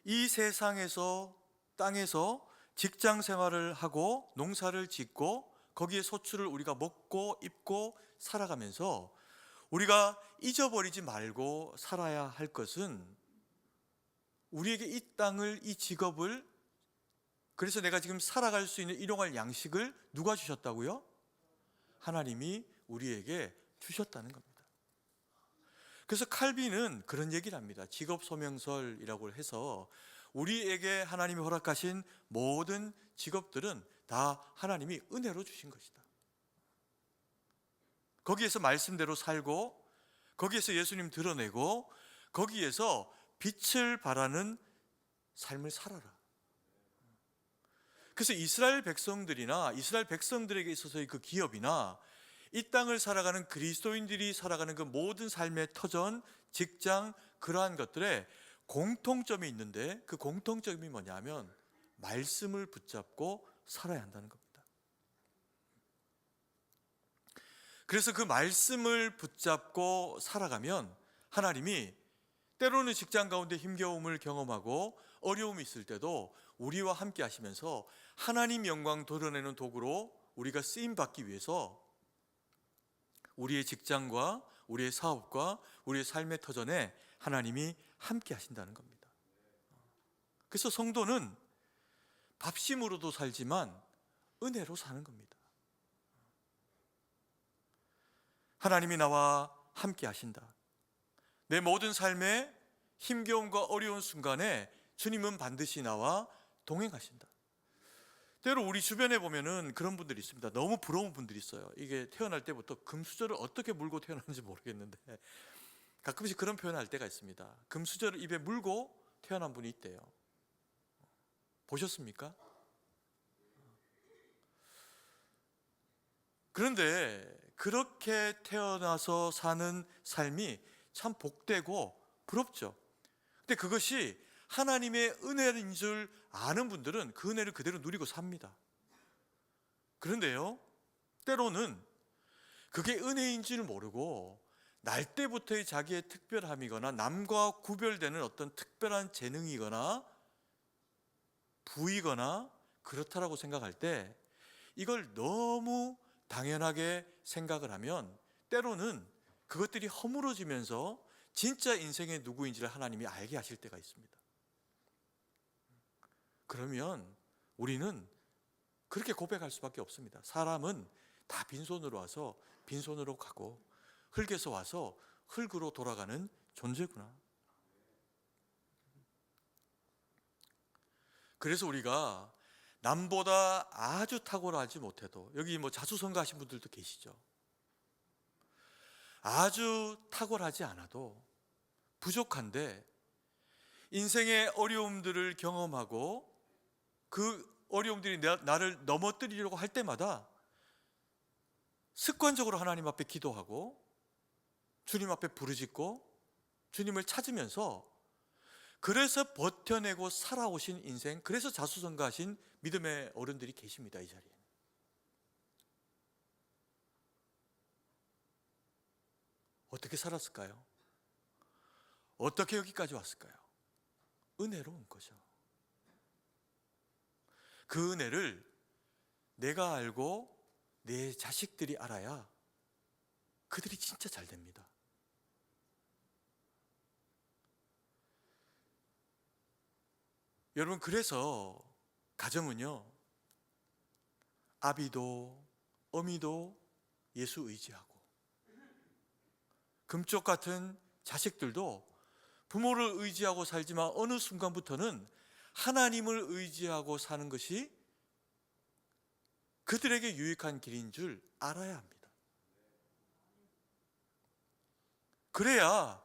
이 세상에서 땅에서 직장 생활을 하고 농사를 짓고 거기에 소출을 우리가 먹고 입고 살아가면서 우리가 잊어버리지 말고 살아야 할 것은 우리에게 이 땅을, 이 직업을, 그래서 내가 지금 살아갈 수 있는 일용할 양식을 누가 주셨다고요? 하나님이 우리에게 주셨다는 겁니다. 그래서 칼빈은 그런 얘기를 합니다. 직업소명설이라고 해서 우리에게 하나님이 허락하신 모든 직업들은 다 하나님이 은혜로 주신 것이다. 거기에서 말씀대로 살고 거기에서 예수님 드러내고 거기에서 빛을 발하는 삶을 살아라. 그래서 이스라엘 백성들이나 이스라엘 백성들에게 있어서의 그 기업이나 이 땅을 살아가는 그리스도인들이 살아가는 그 모든 삶의 터전, 직장, 그러한 것들에 공통점이 있는데 그 공통점이 뭐냐면 말씀을 붙잡고 살아야 한다는 겁니다. 그래서 그 말씀을 붙잡고 살아가면 하나님이 때로는 직장 가운데 힘겨움을 경험하고 어려움이 있을 때도 우리와 함께 하시면서 하나님 영광 드러내는 도구로 우리가 쓰임 받기 위해서 우리의 직장과 우리의 사업과 우리의 삶의 터전에 하나님이 함께 하신다는 겁니다. 그래서 성도는 밥심으로도 살지만 은혜로 사는 겁니다. 하나님이 나와 함께 하신다. 내 모든 삶의 힘겨움과 어려운 순간에 주님은 반드시 나와 동행하신다. 때로 우리 주변에 보면은 그런 분들이 있습니다. 너무 부러운 분들이 있어요. 이게 태어날 때부터 금수저를 어떻게 물고 태어났는지 모르겠는데 가끔씩 그런 표현을 할 때가 있습니다. 금수저를 입에 물고 태어난 분이 있대요. 보셨습니까? 그런데 그렇게 태어나서 사는 삶이 참 복되고 부럽죠. 근데 그것이 하나님의 은혜인 줄 아는 분들은 그 은혜를 그대로 누리고 삽니다. 그런데요, 때로는 그게 은혜인 줄 모르고 날 때부터의 자기의 특별함이거나 남과 구별되는 어떤 특별한 재능이거나 부이거나 그렇다라고 생각할 때 이걸 너무 당연하게 생각을 하면 때로는 그것들이 허물어지면서 진짜 인생의 누구인지를 하나님이 알게 하실 때가 있습니다. 그러면 우리는 그렇게 고백할 수밖에 없습니다. 사람은 다 빈손으로 와서 빈손으로 가고 흙에서 와서 흙으로 돌아가는 존재구나. 그래서 우리가 남보다 아주 탁월하지 못해도 여기 뭐 자수성가하신 분들도 계시죠. 아주 탁월하지 않아도 부족한데 인생의 어려움들을 경험하고 그 어려움들이 나를 넘어뜨리려고 할 때마다 습관적으로 하나님 앞에 기도하고 주님 앞에 부르짖고 주님을 찾으면서 그래서 버텨내고 살아오신 인생, 그래서 자수성가하신 믿음의 어른들이 계십니다. 이 자리에. 어떻게 살았을까요? 어떻게 여기까지 왔을까요? 은혜로 온 거죠. 그 은혜를 내가 알고 내 자식들이 알아야 그들이 진짜 잘 됩니다. 여러분, 그래서 가정은요, 아비도 어미도 예수 의지하고, 금쪽 같은 자식들도 부모를 의지하고 살지만 어느 순간부터는 하나님을 의지하고 사는 것이 그들에게 유익한 길인 줄 알아야 합니다. 그래야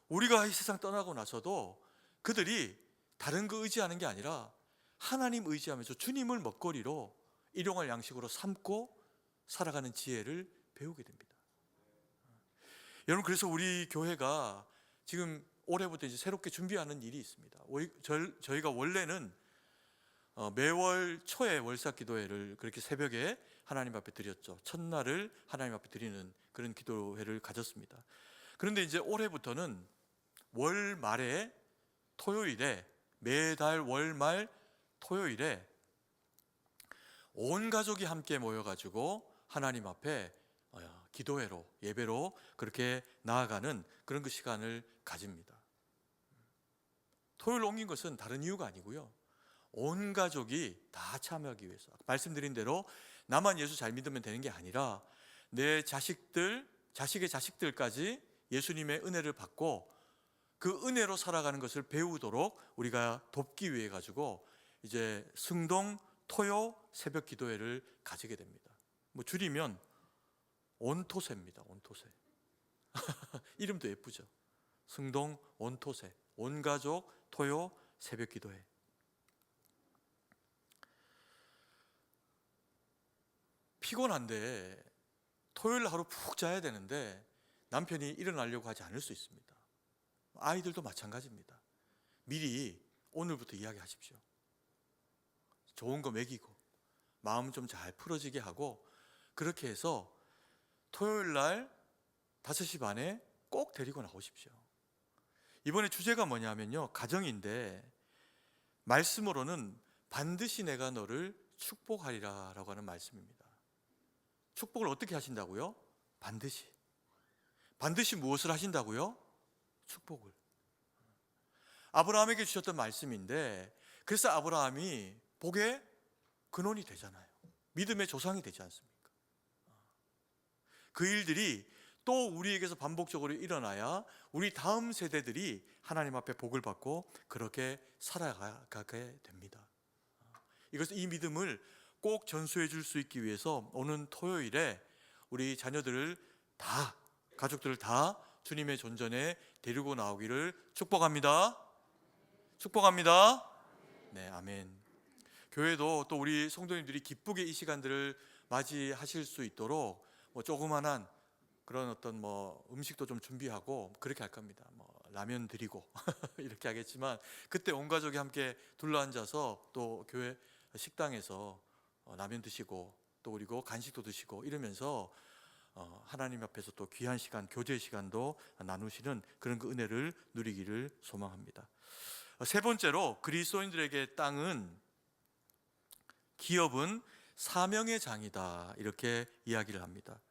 우리가 이 세상 떠나고 나서도 그들이 다른 거 의지하는 게 아니라 하나님 의지하면서 주님을 먹거리로 일용할 양식으로 삼고 살아가는 지혜를 배우게 됩니다. 여러분, 그래서 우리 교회가 지금 올해부터 이제 새롭게 준비하는 일이 있습니다. 저희가 원래는 매월 초에 월삭 기도회를 그렇게 새벽에 하나님 앞에 드렸죠. 첫날을 하나님 앞에 드리는 그런 기도회를 가졌습니다. 그런데 이제 올해부터는 월 말에 토요일에, 매달 월말 토요일에 온 가족이 함께 모여가지고 하나님 앞에 기도회로, 예배로 그렇게 나아가는 그런 그 시간을 가집니다. 토요일 옮긴 것은 다른 이유가 아니고요, 온 가족이 다 참여하기 위해서. 말씀드린 대로 나만 예수 잘 믿으면 되는 게 아니라 내 자식들, 자식의 자식들까지 예수님의 은혜를 받고 그 은혜로 살아가는 것을 배우도록 우리가 돕기 위해 가지고 이제 승동 토요 새벽 기도회를 가지게 됩니다. 뭐 줄이면 온토세입니다. 온토세. 이름도 예쁘죠. 승동 온토세, 온가족 토요 새벽 기도회. 피곤한데 토요일 하루 푹 자야 되는데 남편이 일어나려고 하지 않을 수 있습니다. 아이들도 마찬가지입니다. 미리 오늘부터 이야기하십시오. 좋은 거 먹이고 마음 좀 잘 풀어지게 하고, 그렇게 해서 토요일 날 5시 반에 꼭 데리고 나오십시오. 이번에 주제가 뭐냐면요, 가정인데 말씀으로는 반드시 내가 너를 축복하리라 라고 하는 말씀입니다. 축복을 어떻게 하신다고요? 반드시. 반드시 무엇을 하신다고요? 축복을. 아브라함에게 주셨던 말씀인데, 그래서 아브라함이 복의 근원이 되잖아요. 믿음의 조상이 되지 않습니까? 그 일들이 또 우리에게서 반복적으로 일어나야 우리 다음 세대들이 하나님 앞에 복을 받고 그렇게 살아가게 됩니다. 이 믿음을 꼭 전수해 줄 수 있기 위해서 오는 토요일에 우리 자녀들을 다, 가족들을 다 주님의 존전에 데리고 나오기를 축복합니다. 축복합니다. 네, 아멘. 교회도 또 우리 성도님들이 기쁘게 이 시간들을 맞이하실 수 있도록 조그만한 그런 어떤 음식도 좀 준비하고 그렇게 할 겁니다. 라면 드리고 이렇게 하겠지만, 그때 온 가족이 함께 둘러앉아서 또 교회 식당에서 라면 드시고 또 그리고 간식도 드시고 이러면서 하나님 앞에서 또 귀한 시간, 교제 시간도 나누시는 그런 그 은혜를 누리기를 소망합니다. 세 번째로, 그리스도인들에게 땅은, 기업은 사명의 장이다, 이렇게 이야기를 합니다.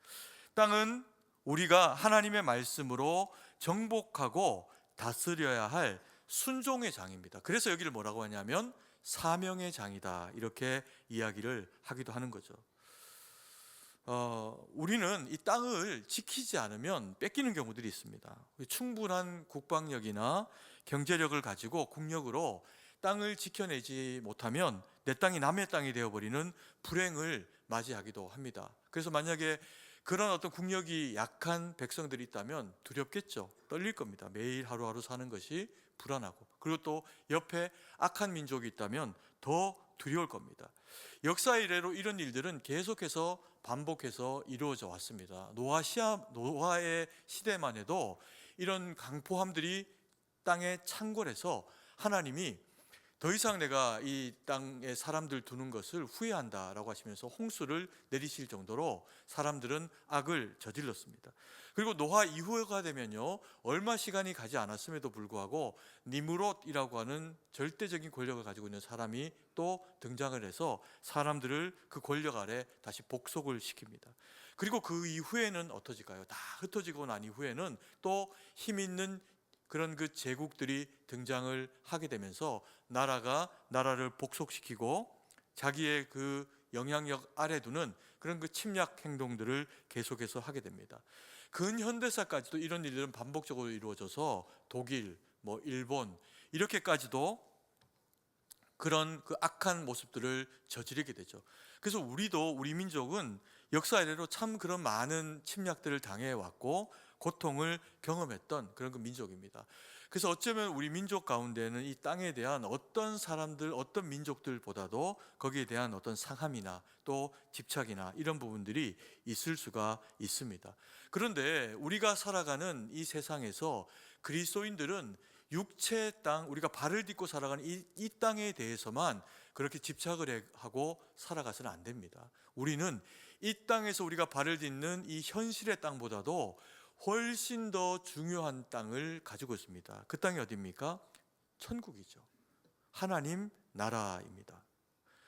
땅은 우리가 하나님의 말씀으로 정복하고 다스려야 할 순종의 장입니다. 그래서 여기를 뭐라고 하냐면 사명의 장이다, 이렇게 이야기를 하기도 하는 거죠. 우리는 이 땅을 지키지 않으면 뺏기는 경우들이 있습니다. 충분한 국방력이나 경제력을 가지고 국력으로 땅을 지켜내지 못하면 내 땅이 남의 땅이 되어버리는 불행을 맞이하기도 합니다. 그래서 만약에 그런 어떤 국력이 약한 백성들이 있다면 두렵겠죠. 떨릴 겁니다. 매일 하루하루 사는 것이 불안하고, 그리고 또 옆에 악한 민족이 있다면 더 두려울 겁니다. 역사 이래로 이런 일들은 계속해서 반복해서 이루어져 왔습니다. 노아의 시대만 해도 이런 강포함들이 땅에 창궐해서 하나님이 더 이상 내가 이 땅에 사람들 두는 것을 후회한다라고 하시면서 홍수를 내리실 정도로 사람들은 악을 저질렀습니다. 그리고 노아 이후가 되면요, 얼마 시간이 가지 않았음에도 불구하고 니므롯이라고 하는 절대적인 권력을 가지고 있는 사람이 또 등장을 해서 사람들을 그 권력 아래 다시 복속을 시킵니다. 그리고 그 이후에는 어떠질까요? 다 흩어지고 난 이후에는 또 힘 있는 그런 그 제국들이 등장을 하게 되면서 나라를 복속시키고 자기의 그 영향력 아래 두는 그런 그 침략 행동들을 계속해서 하게 됩니다. 근현대사까지도 이런 일들은 반복적으로 이루어져서 독일, 일본 이렇게까지도 그런 그 악한 모습들을 저지르게 되죠. 그래서 우리 민족은 역사 이래로 참 그런 많은 침략들을 당해왔고 고통을 경험했던 그런 그 민족입니다. 그래서 어쩌면 우리 민족 가운데는 이 땅에 대한 어떤 사람들, 어떤 민족들보다도 거기에 대한 어떤 상함이나 또 집착이나 이런 부분들이 있을 수가 있습니다. 그런데 우리가 살아가는 이 세상에서 그리스도인들은 육체의 땅, 우리가 발을 딛고 살아가는 이 땅에 대해서만 그렇게 집착을 하고 살아가서는 안 됩니다. 우리는 이 땅에서 우리가 발을 딛는 이 현실의 땅보다도 훨씬 더 중요한 땅을 가지고 있습니다. 그 땅이 어디입니까? 천국이죠. 하나님 나라입니다.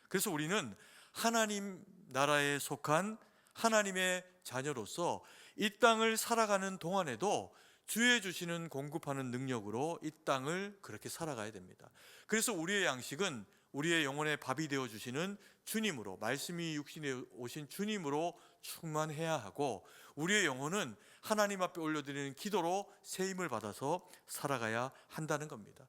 그래서 우리는 하나님 나라에 속한 하나님의 자녀로서 이 땅을 살아가는 동안에도 주의 주시는 공급하는 능력으로 이 땅을 그렇게 살아가야 됩니다. 그래서 우리의 양식은 우리의 영혼의 밥이 되어 주시는 주님으로, 말씀이 육신에 오신 주님으로 충만해야 하고, 우리의 영혼은 하나님 앞에 올려드리는 기도로 새 힘을 받아서 살아가야 한다는 겁니다.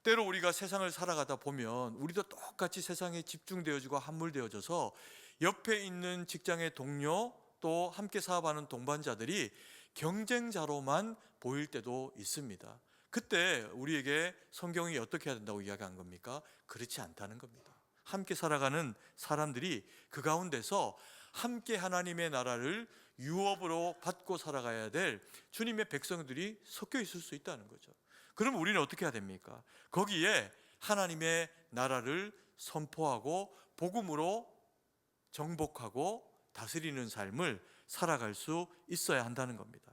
때로 우리가 세상을 살아가다 보면 우리도 똑같이 세상에 집중되어지고 함몰되어져서 옆에 있는 직장의 동료, 또 함께 사업하는 동반자들이 경쟁자로만 보일 때도 있습니다. 그때 우리에게 성경이 어떻게 해야 된다고 이야기한 겁니까? 그렇지 않다는 겁니다. 함께 살아가는 사람들이 그 가운데서 함께 하나님의 나라를 유업으로 받고 살아가야 될 주님의 백성들이 섞여 있을 수 있다는 거죠. 그럼 우리는 어떻게 해야 됩니까? 거기에 하나님의 나라를 선포하고 복음으로 정복하고 다스리는 삶을 살아갈 수 있어야 한다는 겁니다.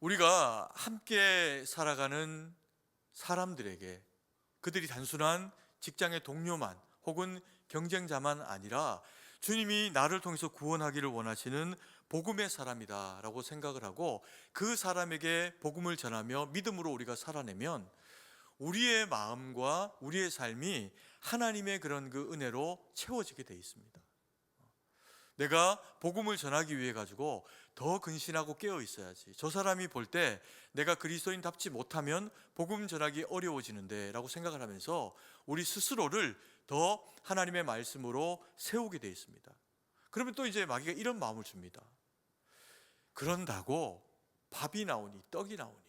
우리가 함께 살아가는 사람들에게 그들이 단순한 직장의 동료만 혹은 경쟁자만 아니라 주님이 나를 통해서 구원하기를 원하시는 복음의 사람이다 라고 생각을 하고 그 사람에게 복음을 전하며 믿음으로 우리가 살아내면 우리의 마음과 우리의 삶이 하나님의 그런 그 은혜로 채워지게 돼 있습니다. 내가 복음을 전하기 위해 가지고 더 근신하고 깨어 있어야지. 저 사람이 볼 때 내가 그리스도인답지 못하면 복음 전하기 어려워지는데 라고 생각을 하면서 우리 스스로를 더 하나님의 말씀으로 세우게 돼 있습니다. 그러면 또 이제 마귀가 이런 마음을 줍니다. 그런다고 밥이 나오니 떡이 나오니,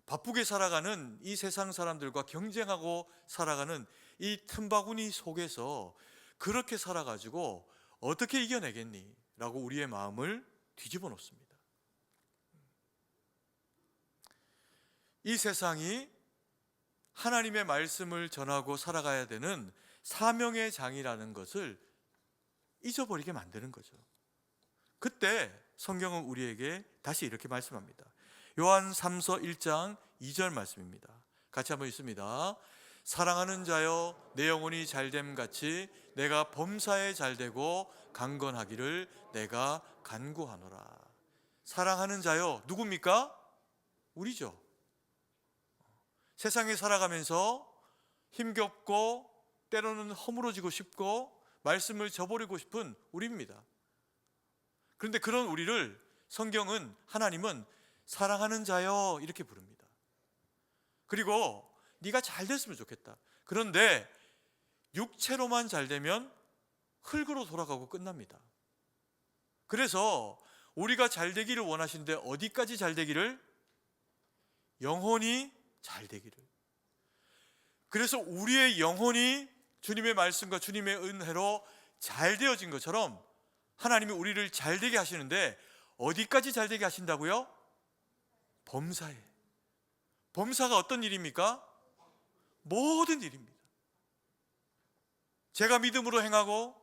바쁘게 살아가는 이 세상 사람들과 경쟁하고 살아가는 이 틈바구니 속에서 그렇게 살아가지고 어떻게 이겨내겠니? 라고 우리의 마음을 뒤집어 놓습니다. 이 세상이 하나님의 말씀을 전하고 살아가야 되는 사명의 장이라는 것을 잊어버리게 만드는 거죠. 그때 성경은 우리에게 다시 이렇게 말씀합니다. 요한 3서 1장 2절 말씀입니다. 같이 한번 읽습니다. 사랑하는 자여, 내 영혼이 잘됨 같이 내가 범사에 잘되고 강건하기를 내가 간구하노라. 사랑하는 자여, 누굽니까? 우리죠. 세상에 살아가면서 힘겹고 때로는 허물어지고 싶고 말씀을 저버리고 싶은 우리입니다. 그런데 그런 우리를 성경은, 하나님은 사랑하는 자여 이렇게 부릅니다. 그리고 네가 잘 됐으면 좋겠다. 그런데 육체로만 잘 되면 흙으로 돌아가고 끝납니다. 그래서 우리가 잘 되기를 원하시는데 어디까지 잘 되기를? 영혼이 잘 되기를. 그래서 우리의 영혼이 주님의 말씀과 주님의 은혜로 잘 되어진 것처럼 하나님이 우리를 잘 되게 하시는데 어디까지 잘 되게 하신다고요? 범사에. 범사가 어떤 일입니까? 모든 일입니다. 제가 믿음으로 행하고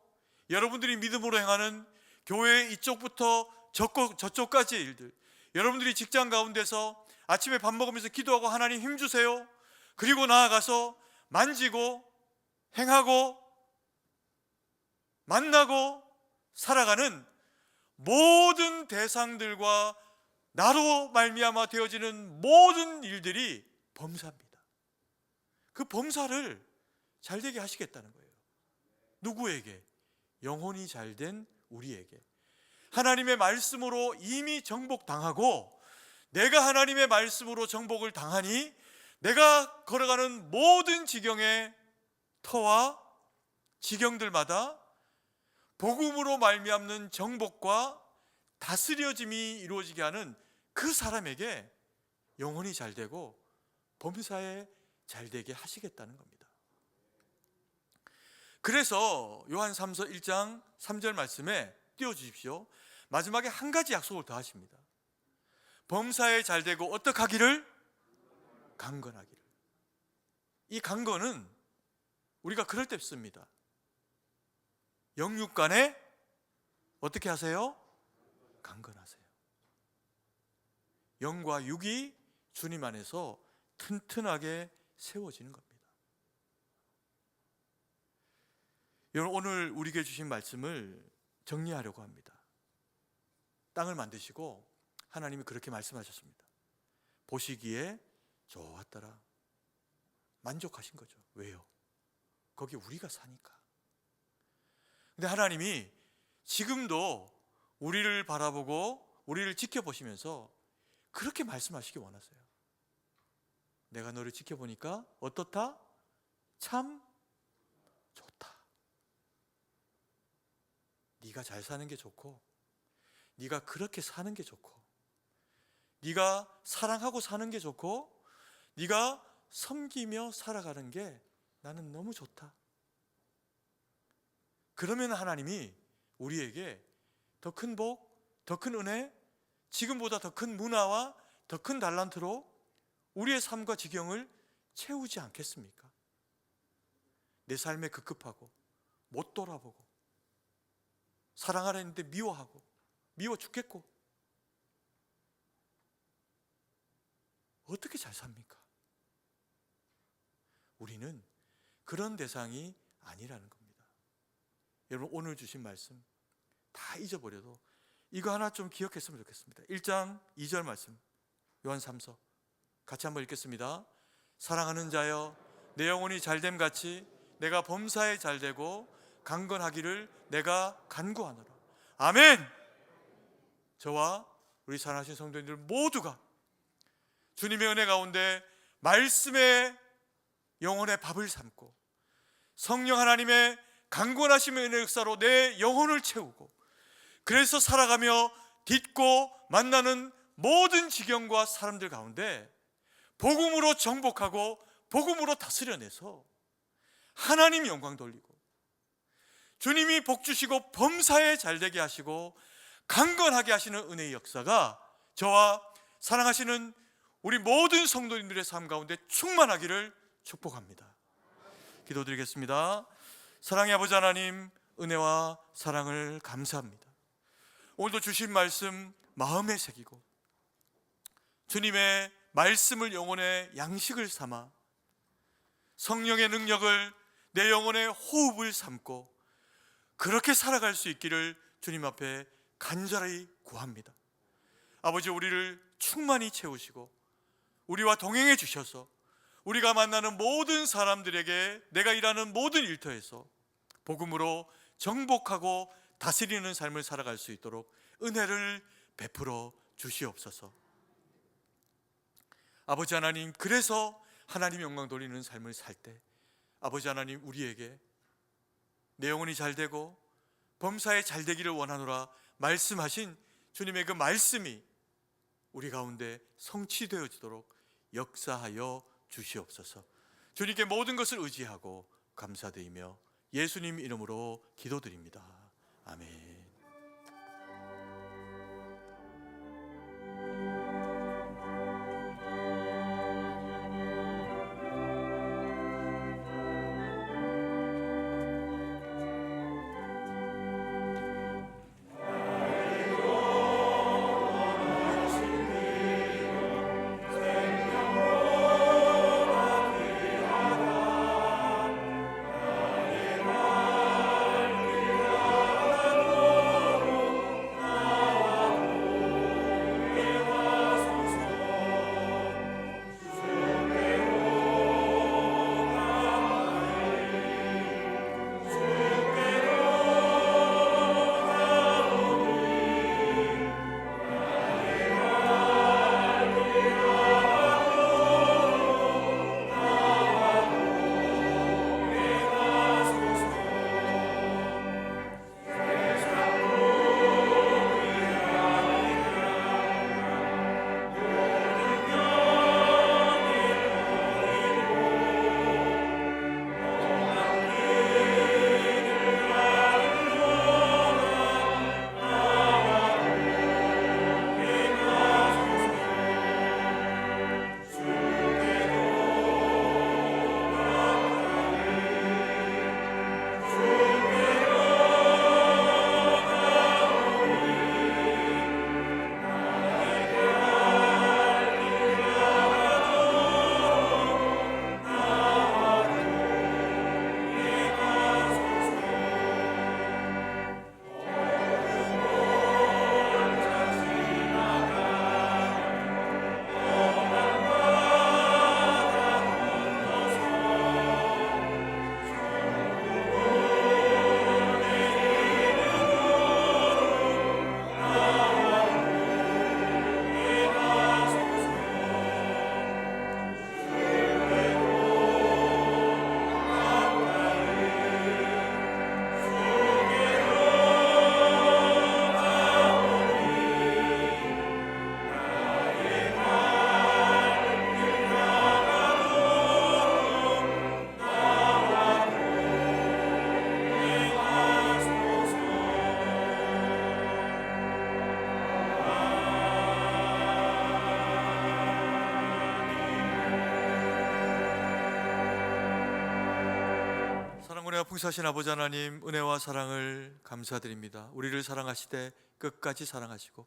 여러분들이 믿음으로 행하는 교회 이쪽부터 저쪽까지의 일들, 여러분들이 직장 가운데서 아침에 밥 먹으면서 기도하고 하나님 힘주세요, 그리고 나아가서 만지고 행하고 만나고 살아가는 모든 대상들과 나로 말미암아 되어지는 모든 일들이 범사입니다. 그 범사를 잘되게 하시겠다는 거예요. 누구에게? 영혼이 잘된 우리에게. 하나님의 말씀으로 이미 정복당하고 내가 하나님의 말씀으로 정복을 당하니 내가 걸어가는 모든 지경의 터와 지경들마다 복음으로 말미암는 정복과 다스려짐이 이루어지게 하는 그 사람에게 영혼이 잘되고 범사에 잘되게 하시겠다는 겁니다. 그래서 요한 3서 1장 3절 말씀에 띄워주십시오. 마지막에 한 가지 약속을 더 하십니다. 범사에 잘되고 어떻게 하기를? 강건하기를. 이 강건은 우리가 그럴 때 씁니다. 영육간에 어떻게 하세요? 강건하세요. 영과 육이 주님 안에서 튼튼하게 세워지는 겁니다. 여러분, 오늘 우리에게 주신 말씀을 정리하려고 합니다. 땅을 만드시고 하나님이 그렇게 말씀하셨습니다. 보시기에 좋았더라. 만족하신 거죠. 왜요? 거기 우리가 사니까. 근데 하나님이 지금도 우리를 바라보고 우리를 지켜보시면서 그렇게 말씀하시기 원하세요. 내가 너를 지켜보니까 어떻다? 참 좋다. 네가 잘 사는 게 좋고, 네가 그렇게 사는 게 좋고, 네가 사랑하고 사는 게 좋고, 네가 섬기며 살아가는 게 나는 너무 좋다. 그러면 하나님이 우리에게 더 큰 복, 더 큰 은혜, 지금보다 더 큰 문화와 더 큰 달란트로 우리의 삶과 지경을 채우지 않겠습니까? 내 삶에 급급하고 못 돌아보고 사랑하려 했는데 미워하고 미워 죽겠고 어떻게 잘 삽니까? 우리는 그런 대상이 아니라는 겁니다. 여러분, 오늘 주신 말씀 다 잊어버려도 이거 하나 좀 기억했으면 좋겠습니다. 1장 2절 말씀, 요한 3서 같이 한번 읽겠습니다. 사랑하는 자여, 내 영혼이 잘됨 같이 내가 범사에 잘되고 강건하기를 내가 간구하노라. 아멘. 저와 우리 사랑하신 성도님들 모두가 주님의 은혜 가운데 말씀의 영혼의 밥을 삼고 성령 하나님의 강건하심의 은혜 역사로 내 영혼을 채우고, 그래서 살아가며 딛고 만나는 모든 지경과 사람들 가운데 복음으로 정복하고 복음으로 다스려내서 하나님 영광 돌리고 주님이 복 주시고 범사에 잘되게 하시고 강건하게 하시는 은혜의 역사가 저와 사랑하시는 우리 모든 성도님들의 삶 가운데 충만하기를 축복합니다. 기도드리겠습니다. 사랑의 아버지 하나님, 은혜와 사랑을 감사합니다. 오늘도 주신 말씀 마음에 새기고 주님의 말씀을 영혼의 양식을 삼아 성령의 능력을 내 영혼의 호흡을 삼고 그렇게 살아갈 수 있기를 주님 앞에 간절히 구합니다. 아버지, 우리를 충만히 채우시고 우리와 동행해 주셔서 우리가 만나는 모든 사람들에게 내가 일하는 모든 일터에서 복음으로 정복하고 다스리는 삶을 살아갈 수 있도록 은혜를 베풀어 주시옵소서. 아버지 하나님, 그래서 하나님 영광 돌리는 삶을 살 때 아버지 하나님, 우리에게 내 영혼이 잘되고 범사에 잘되기를 원하노라 말씀하신 주님의 그 말씀이 우리 가운데 성취되어지도록 역사하여 주시옵소서. 주님께 모든 것을 의지하고 감사드리며 예수님 이름으로 기도드립니다. 아멘. 풍사신 아버지 하나님, 은혜와 사랑을 감사드립니다. 우리를 사랑하시되 끝까지 사랑하시고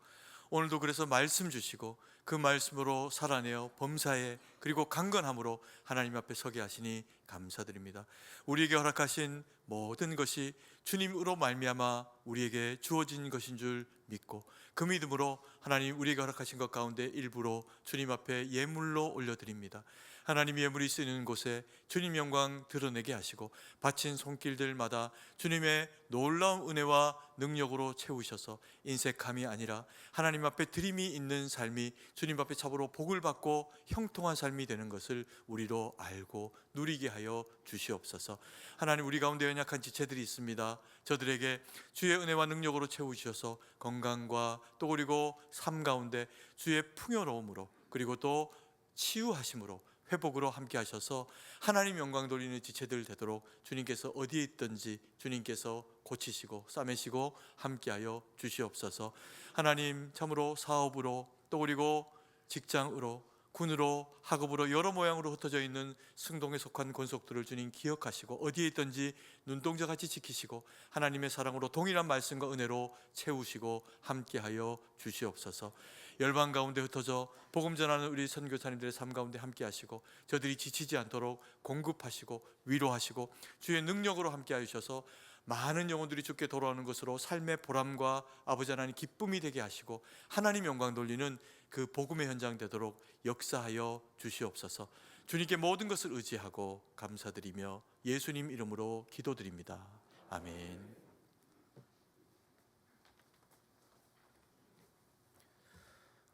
오늘도 그래서 말씀 주시고 그 말씀으로 살아내어 범사에 그리고 강건함으로 하나님 앞에 서게 하시니 감사드립니다. 우리에게 허락하신 모든 것이 주님으로 말미암아 우리에게 주어진 것인 줄 믿고 그 믿음으로 하나님 우리에게 허락하신 것 가운데 일부로 주님 앞에 예물로 올려드립니다. 하나님 예물이 쓰이는 곳에 주님 영광 드러내게 하시고 바친 손길들마다 주님의 놀라운 은혜와 능력으로 채우셔서 인색함이 아니라 하나님 앞에 드림이 있는 삶이 주님 앞에 참으로 복을 받고 형통한 삶이 되는 것을 우리로 알고 누리게 하여 주시옵소서. 하나님, 우리 가운데 연약한 지체들이 있습니다. 저들에게 주의 은혜와 능력으로 채우셔서 건강과 또 그리고 삶 가운데 주의 풍요로움으로 그리고 또 치유하심으로 회복으로 함께 하셔서 하나님 영광 돌리는 지체들 되도록 주님께서 어디에 있든지 주님께서 고치시고 싸매시고 함께하여 주시옵소서. 하나님, 참으로 사업으로 또 그리고 직장으로 군으로 학업으로 여러 모양으로 흩어져 있는 승동에 속한 권속들을 주님 기억하시고 어디에 있든지 눈동자같이 지키시고 하나님의 사랑으로 동일한 말씀과 은혜로 채우시고 함께하여 주시옵소서. 열방 가운데 흩어져 복음 전하는 우리 선교사님들의 삶 가운데 함께 하시고 저들이 지치지 않도록 공급하시고 위로하시고 주의 능력으로 함께 하셔서 많은 영혼들이 주께 돌아오는 것으로 삶의 보람과 아버지 하나님 기쁨이 되게 하시고 하나님 영광 돌리는 그 복음의 현장 되도록 역사하여 주시옵소서. 주님께 모든 것을 의지하고 감사드리며 예수님 이름으로 기도드립니다. 아멘.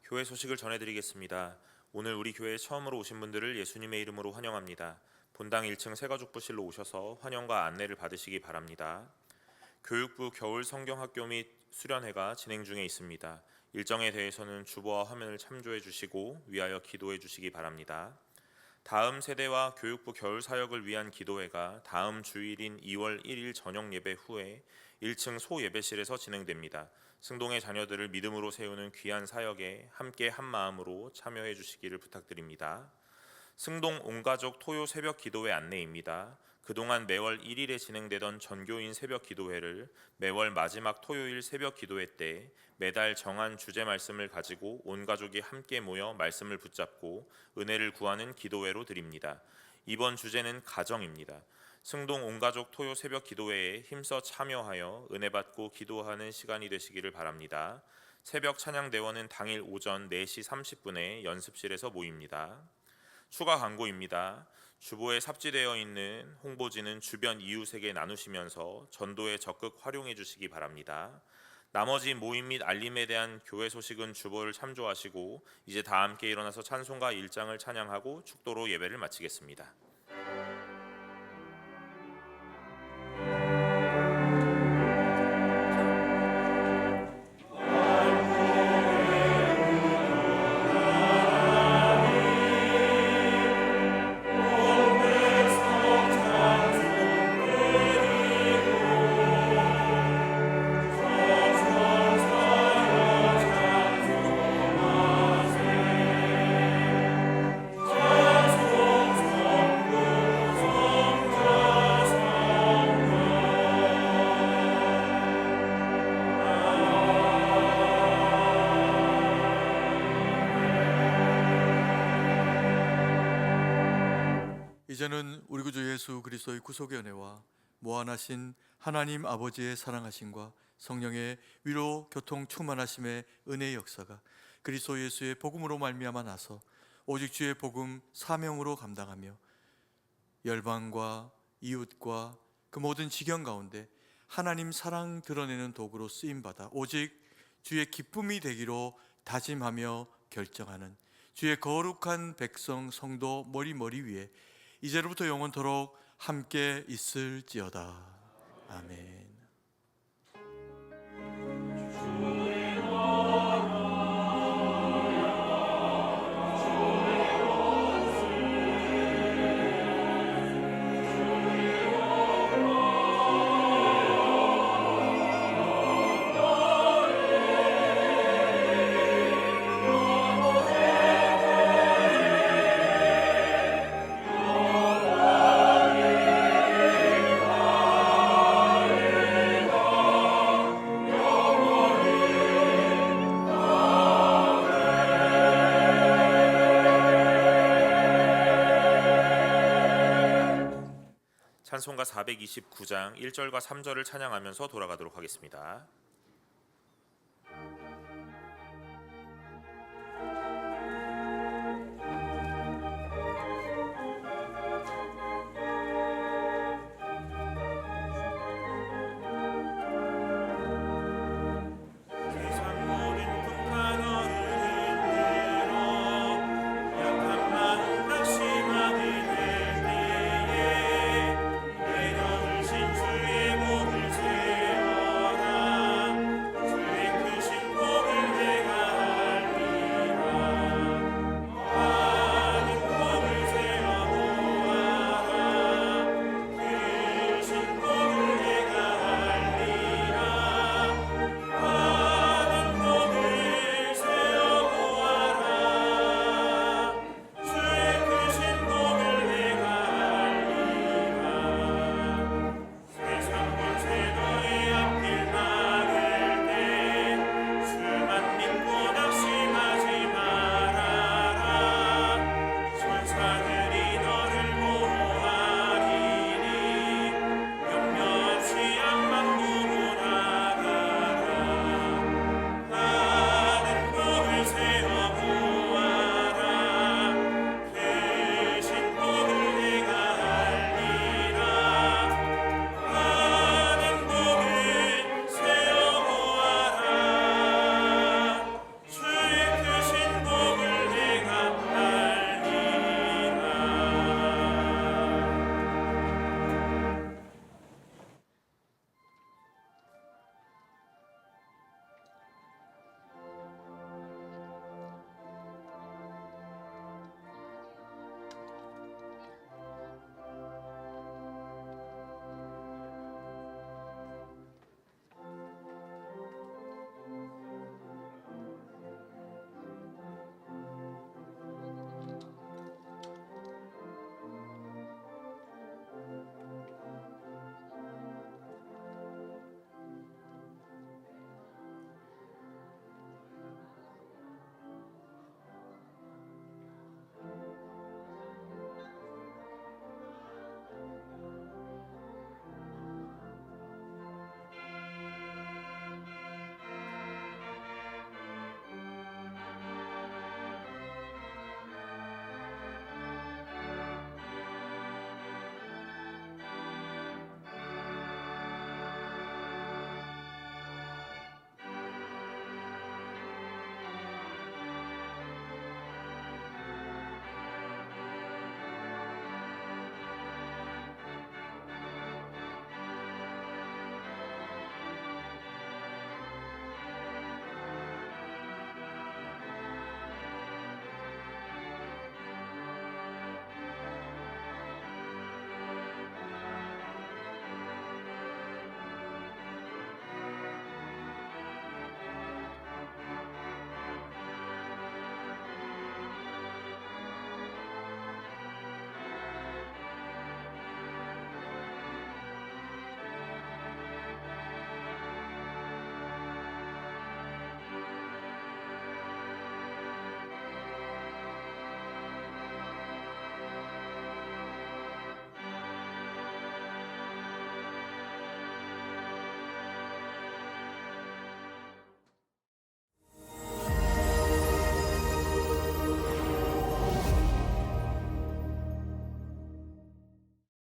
교회 소식을 전해드리겠습니다. 오늘 우리 교회에 처음으로 오신 분들을 예수님의 이름으로 환영합니다. 본당 1층 새가족부실로 오셔서 환영과 안내를 받으시기 바랍니다. 교육부 겨울 성경학교 및 수련회가 진행 중에 있습니다. 일정에 대해서는 주보와 화면을 참조해 주시고 위하여 기도해 주시기 바랍니다. 다음 세대와 교육부 겨울 사역을 위한 기도회가 다음 주일인 2월 1일 저녁 예배 후에 1층 소예배실에서 진행됩니다. 승동의 자녀들을 믿음으로 세우는 귀한 사역에 함께 한 마음으로 참여해 주시기를 부탁드립니다. 승동 온가족 토요 새벽 기도회 안내입니다. 그동안 매월 1일에 진행되던 전교인 새벽 기도회를 매월 마지막 토요일 새벽 기도회 때 매달 정한 주제 말씀을 가지고 온 가족이 함께 모여 말씀을 붙잡고 은혜를 구하는 기도회로 드립니다. 이번 주제는 가정입니다. 승동 온가족 토요 새벽 기도회에 힘써 참여하여 은혜 받고 기도하는 시간이 되시기를 바랍니다. 새벽 찬양 대원은 당일 오전 4시 30분에 연습실에서 모입니다. 추가 광고입니다. 주보에 삽지되어 있는 홍보지는 주변 이웃에게 나누시면서 전도에 적극 활용해 주시기 바랍니다. 나머지 모임 및 알림에 대한 교회 소식은 주보를 참조하시고 이제 다 함께 일어나서 찬송가 1장을 찬양하고 축도로 예배를 마치겠습니다. 이제는 우리 구주 예수 그리스도의 구속의 은혜와 무한하신 하나님 아버지의 사랑하심과 성령의 위로 교통 충만하심의 은혜의 역사가 그리스도 예수의 복음으로 말미암아 나서 오직 주의 복음 사명으로 감당하며 열방과 이웃과 그 모든 지경 가운데 하나님 사랑 드러내는 도구로 쓰임받아 오직 주의 기쁨이 되기로 다짐하며 결정하는 주의 거룩한 백성 성도 머리 위에 이제로부터 영원토록 함께 있을지어다. 아멘. 찬송가 429장 1절과 3절을 찬양하면서 돌아가도록 하겠습니다.